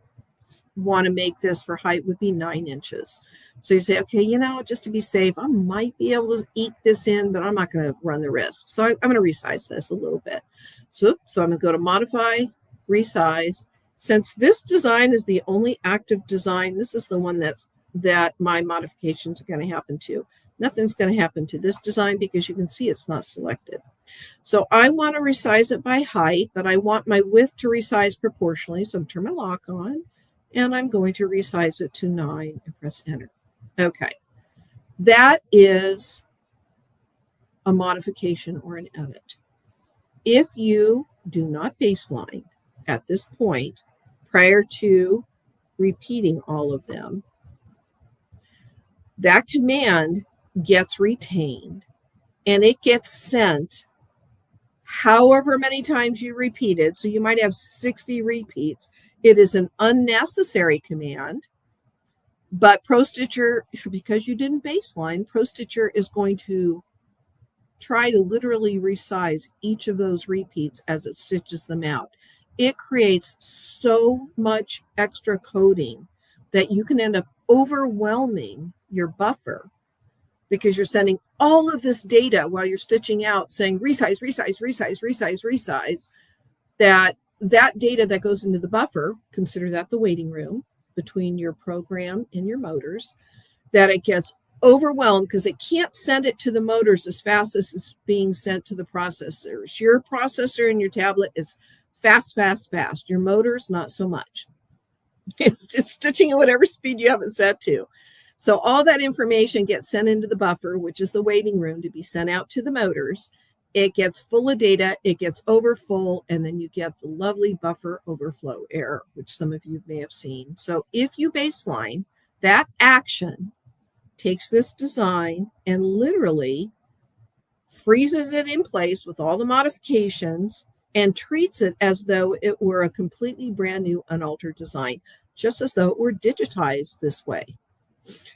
want to make this for height would be 9 inches. So you say, okay, just to be safe, I might be able to eke this in, but I'm not going to run the risk. So I'm going to resize this a little bit. So I'm going to go to modify, resize. Since this design is the only active design, this is the one that my modifications are going to happen to. Nothing's going to happen to this design because you can see it's not selected. So I want to resize it by height, but I want my width to resize proportionally. So I'm turn my lock on, and I'm going to resize it to 9 and press enter. Okay, that is a modification or an edit. If you do not baseline at this point prior to repeating all of them, that command gets retained and it gets sent however many times you repeat it. So you might have 60 repeats. It is an unnecessary command. But Pro-Stitcher, because you didn't baseline, Pro-Stitcher is going to try to literally resize each of those repeats as it stitches them out. It creates so much extra coding that you can end up overwhelming your buffer because you're sending all of this data while you're stitching out saying resize, resize, resize, resize, resize. That data that goes into the buffer, consider that the waiting room between your program and your motors, that it gets overwhelmed because it can't send it to the motors as fast as it's being sent to the processors. Your processor and your tablet is fast, fast, fast. Your motors, not so much. It's stitching at whatever speed you have it set to. So all that information gets sent into the buffer, which is the waiting room, to be sent out to the motors. It gets full of data, it gets over full, and then you get the lovely buffer overflow error, which some of you may have seen. So if you baseline, that action takes this design and literally freezes it in place with all the modifications and treats it as though it were a completely brand new unaltered design, just as though it were digitized this way.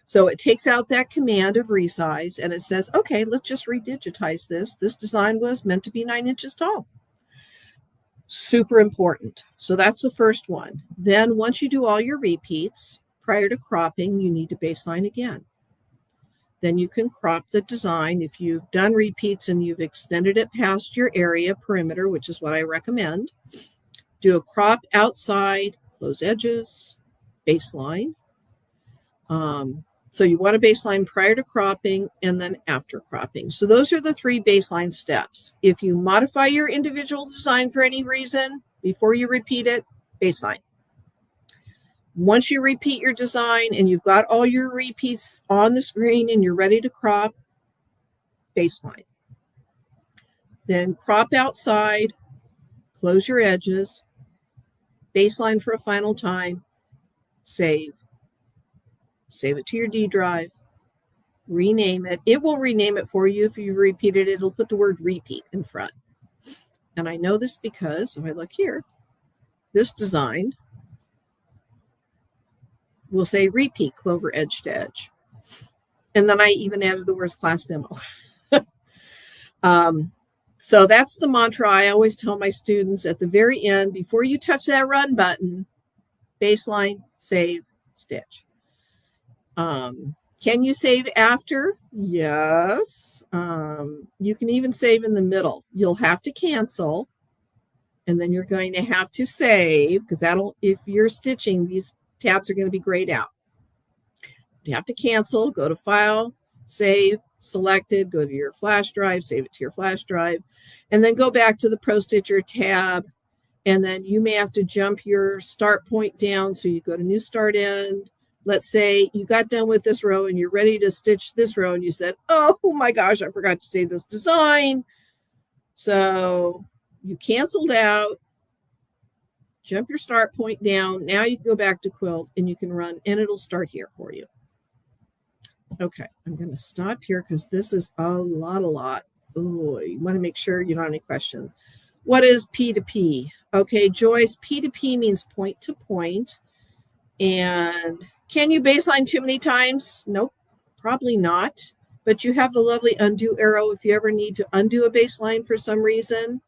So it takes out that command of resize and it says, okay, let's just redigitize this. This design was meant to be 9 inches tall. Super important. So that's the first one. Then once you do all your repeats, prior to cropping, you need to baseline again. Then you can crop the design. If you've done repeats and you've extended it past your area perimeter, which is what I recommend, do a crop outside, close edges, baseline. So you want to baseline prior to cropping and then after cropping. So those are the 3 baseline steps. If you modify your individual design for any reason, before you repeat it, baseline. Once you repeat your design and you've got all your repeats on the screen and you're ready to crop, baseline. Then crop outside, close your edges, baseline for a final time, save. Save it to your D drive, rename it. It will rename it for you if you've repeated it. It'll put the word repeat in front. And I know this because if I look here, this design will say repeat clover edge to edge. And then I even added the words class demo. So that's the mantra I always tell my students at the very end, before you touch that run button, baseline, save, stitch. Can you save after? Yes. You can even save in the middle. You'll have to cancel, and then you're going to have to save, because that'll, if you're stitching, these tabs are going to be grayed out. You have to cancel, go to File, Save, Selected, go to your flash drive, save it to your flash drive, and then go back to the Pro-Stitcher tab, and then you may have to jump your start point down, so you go to New Start End. Let's say you got done with this row and you're ready to stitch this row and you said, oh my gosh, I forgot to save this design. So you canceled out, jump your start point down. Now you can go back to quilt and you can run and it'll start here for you. Okay, I'm going to stop here because this is a lot. Oh, you want to make sure you don't have any questions. What is P to P? Okay, Joyce, P to P means point to point. And can you baseline too many times? Nope, probably not. But you have the lovely undo arrow if you ever need to undo a baseline for some reason.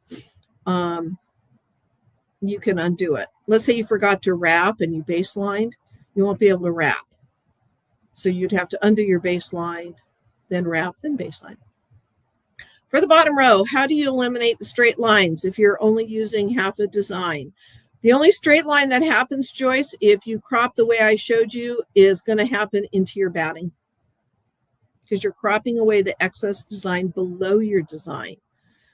You can undo it. Let's say you forgot to wrap and you baselined. You won't be able to wrap. So you'd have to undo your baseline, then wrap, then baseline. For the bottom row, how do you eliminate the straight lines if you're only using half a design? The only straight line that happens, Joyce, if you crop the way I showed you, is going to happen into your batting, because you're cropping away the excess design below your design.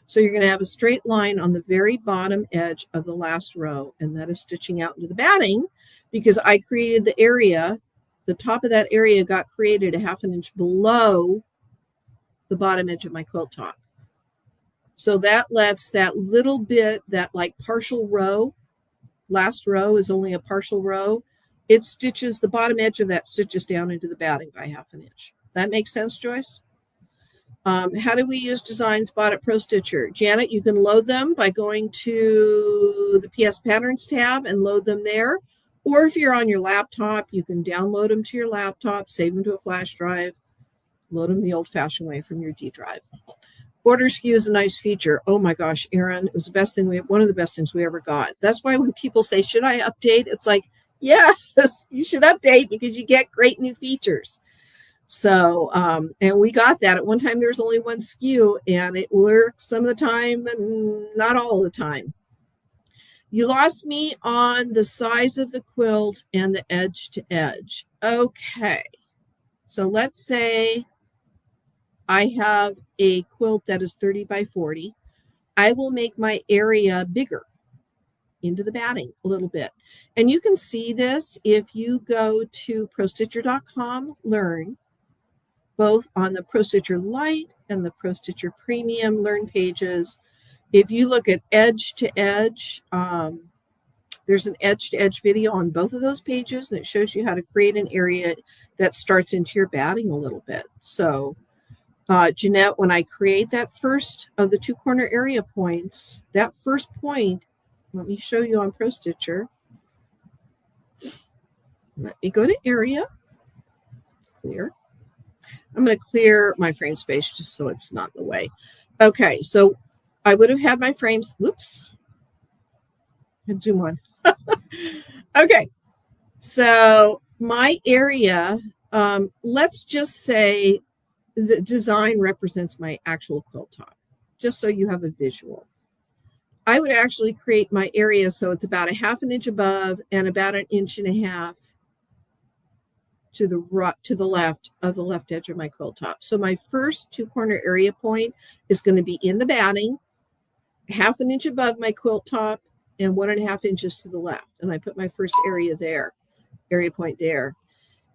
So you're going to have a straight line on the very bottom edge of the last row, and that is stitching out into the batting, because I created the area, the top of that area got created a ½ inch below the bottom edge of my quilt top. So that lets that little bit, that like partial row, last row is only a partial row. It stitches the bottom edge of that stitches down into the batting by ½ inch. That makes sense, Joyce? How do we use designs bought at Pro-Stitcher? Janet, you can load them by going to the PS Patterns tab and load them there. Or if you're on your laptop, you can download them to your laptop, save them to a flash drive, load them the old-fashioned way from your D drive. Border skew is a nice feature. Oh my gosh, Erin, it was the best thing one of the best things we ever got. That's why when people say, should I update? It's like, yes, you should update because you get great new features. So, and we got that. At one time, there was only one skew, and it works some of the time and not all the time. You lost me on the size of the quilt and the edge to edge. Okay, so let's say I have a quilt that is 30 by 40. I will make my area bigger into the batting a little bit. And you can see this if you go to ProStitcher.com, learn, both on the Pro-Stitcher Lite and the Pro-Stitcher Premium learn pages. If you look at edge to edge, there's an edge to edge video on both of those pages, and it shows you how to create an area that starts into your batting a little bit. So Jeanette, when I create that first of the 2 corner area points, that first point, let me show you on Pro-Stitcher. Let me go to area, clear. I'm going to clear my frame space just so it's not in the way. Okay, so I would have had my frames, whoops, and zoom on. Okay, so my area, let's just say the design represents my actual quilt top, just so you have a visual. I would actually create my area so it's about 1/2 inch above and about 1.5 inches to the left of the left edge of my quilt top. So my first 2 corner area point is going to be in the batting, 1/2 inch above my quilt top, and 1.5 inches to the left. And I put my first area point there.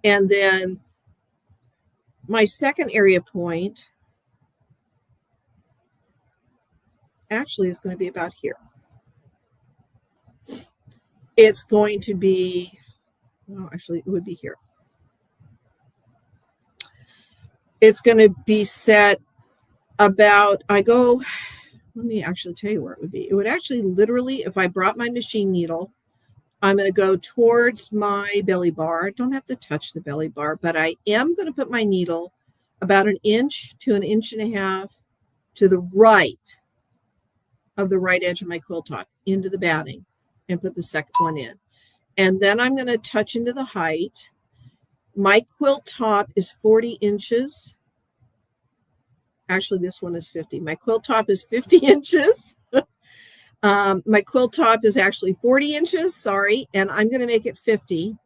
And then my second area point actually is going to be about here. It's going to be, well, actually it would be here. It's going to be set about, let me actually tell you where it would be. It would actually literally, if I brought my machine needle, I'm going to go towards my belly bar. I don't have to touch the belly bar, but I am going to put my needle about 1 inch to 1.5 inches to the right of the right edge of my quilt top into the batting and put the second one in. And then I'm going to touch into the height. My quilt top is 40 inches. Actually, this one is 50. My quilt top is 50 inches. My quilt top is actually 40 inches, sorry, and I'm going to make it 50.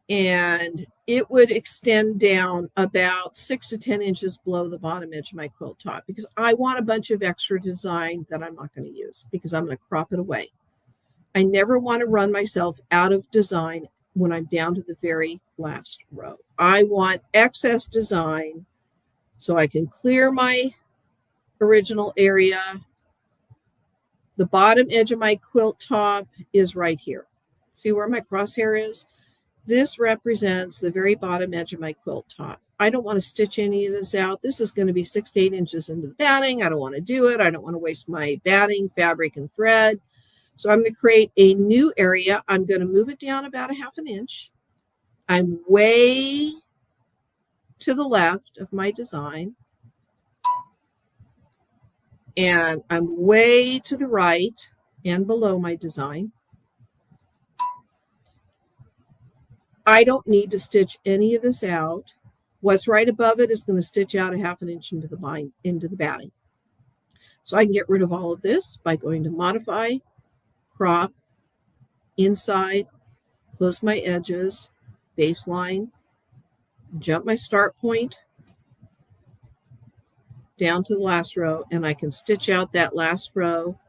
And it would extend down about 6 to 10 inches below the bottom edge of my quilt top because I want a bunch of extra design that I'm not going to use because I'm going to crop it away. I never want to run myself out of design when I'm down to the very last row. I want excess design so I can clear my original area. The bottom edge of my quilt top is right here. See where my crosshair is? This represents the very bottom edge of my quilt top. I don't want to stitch any of this out. This is going to be 6 to 8 inches into the batting. I don't want to do it. I don't want to waste my batting, fabric, and thread. So I'm going to create a new area. I'm going to move it down about 1/2 inch. I'm way to the left of my design. And I'm way to the right and below my design. I don't need to stitch any of this out. What's right above it is going to stitch out 1/2 inch into the batting. So I can get rid of all of this by going to Modify, Crop, Inside, close my edges, Baseline, jump my start point down to the last row, and I can stitch out that last row,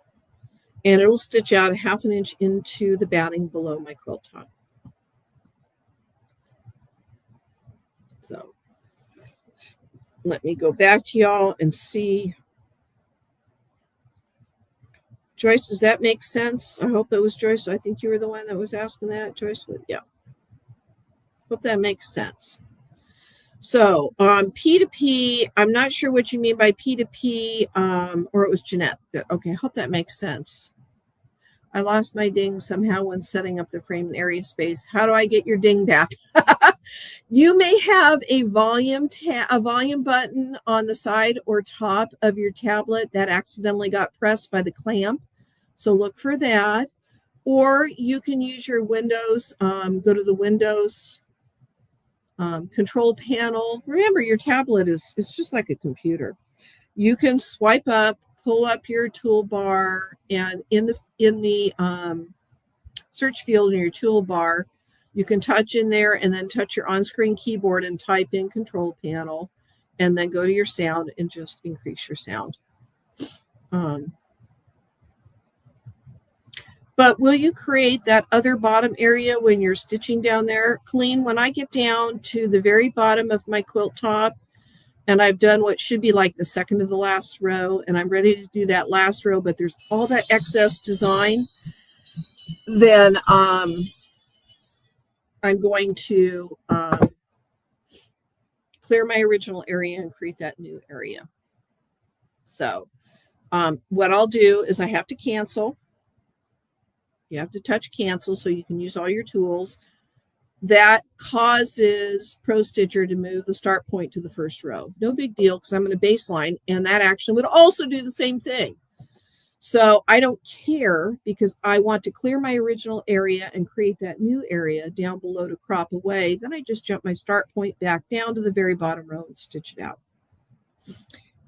and it'll stitch out 1/2 inch into the batting below my quilt top. So let me go back to y'all and see. Joyce, does that make sense? I hope it was Joyce. I think you were the one that was asking that, Joyce. Yeah. Hope that makes sense. So P2P, I'm not sure what you mean by P2P, or it was Jeanette. Okay, hope that makes sense. I lost my ding somehow when setting up the frame and area space. How do I get your ding back? You may have a volume button on the side or top of your tablet that accidentally got pressed by the clamp. So look for that. Or you can use your Windows, go to the Windows control panel. Remember, your tablet is just like a computer. You can swipe up, pull up your toolbar, and in the search field in your toolbar, you can touch in there and then touch your on-screen keyboard and type in control panel, and then go to your sound and just increase your sound. But will you create that other bottom area when you're stitching down there? Colleen, when I get down to the very bottom of my quilt top, and I've done what should be like the second to the last row, and I'm ready to do that last row, but there's all that excess design, then I'm going to clear my original area and create that new area. So what I'll do is I have to cancel. You have to touch cancel so you can use all your tools. That causes Pro-Stitcher to move the start point to the first row. No big deal because I'm going to baseline, and that action would also do the same thing. So I don't care because I want to clear my original area and create that new area down below to crop away. Then I just jump my start point back down to the very bottom row and stitch it out.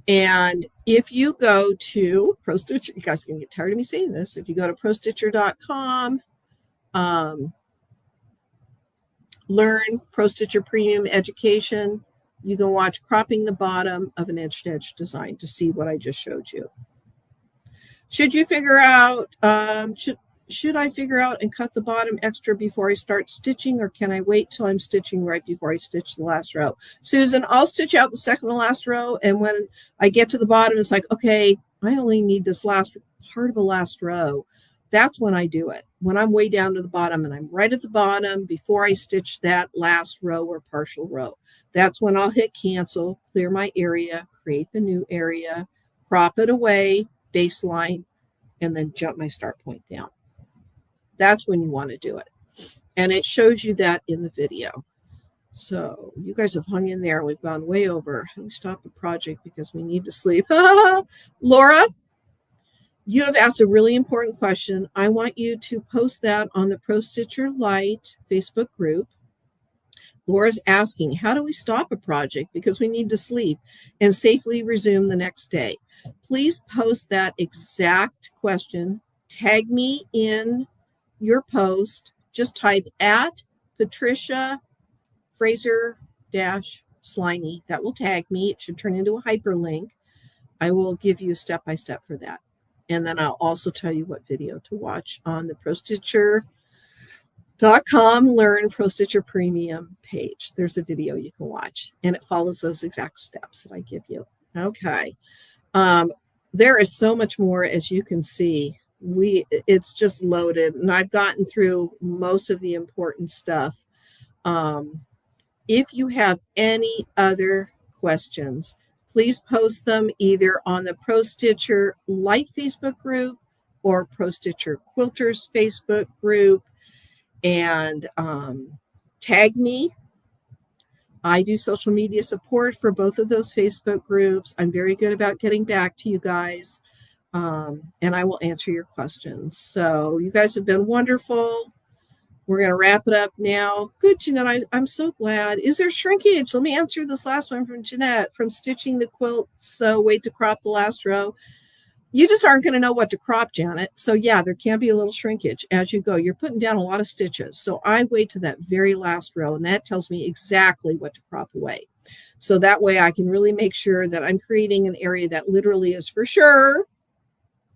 And if you go to Pro-Stitcher, you guys are going to get tired of me saying this. If you go to Pro-Stitcher.com, learn Pro-Stitcher Premium Education, you can watch cropping the bottom of an edge-to-edge design to see what I just showed you. Should you figure out, should I figure out and cut the bottom extra before I start stitching, or can I wait till I'm stitching right before I stitch the last row? Susan, I'll stitch out the second to last row, and when I get to the bottom, it's like, okay, I only need this last part of the last row. That's when I do it. When I'm way down to the bottom and I'm right at the bottom before I stitch that last row or partial row. That's when I'll hit cancel, clear my area, create the new area, crop it away, baseline, and then jump my start point down. That's when you want to do it. And it shows you that in the video. So you guys have hung in there. We've gone way over. How do we stop the project because we need to sleep? Laura, you have asked a really important question. I want you to post that on the Pro-Stitcher Lite Facebook group. Laura's asking, how do we stop a project because we need to sleep and safely resume the next day? Please post that exact question. Tag me in your post. Just type at Patricia Fraser-Sliney. That will tag me. It should turn into a hyperlink. I will give you step-by-step for that. And then I'll also tell you what video to watch on the Pro-Stitcher.com Learn Pro-Stitcher Premium page. There's a video you can watch, and it follows those exact steps that I give you. Okay. There is so much more, as you can see. It's just loaded, and I've gotten through most of the important stuff. If you have any other questions, please post them either on the Pro-Stitcher Lite Facebook group or Pro-Stitcher Quilters Facebook group, and tag me. I do social media support for both of those Facebook groups. I'm very good about getting back to you guys, and I will answer your questions. So you guys have been wonderful. We're going to wrap it up now. Good, Jeanette. I'm so glad. Is there shrinkage? Let me answer this last one from Jeanette. From stitching the quilt, so wait to crop the last row. You just aren't going to know what to crop, Janet. So yeah, there can be a little shrinkage as you go. You're putting down a lot of stitches. So I wait to that very last row, and that tells me exactly what to crop away. So that way I can really make sure that I'm creating an area that literally is for sure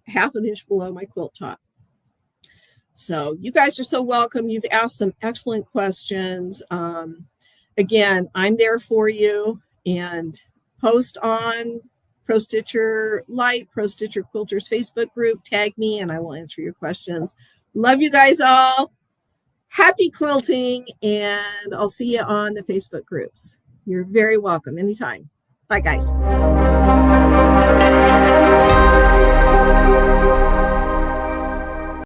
half an inch below my quilt top. So you guys are so welcome. You've asked some excellent questions. Again, I'm there for you, and post on Pro-Stitcher Lite, Pro-Stitcher Quilters Facebook group. Tag me and I will answer your questions. Love you guys all. Happy quilting, and I'll see you on the Facebook groups. You're very welcome anytime. Bye, guys.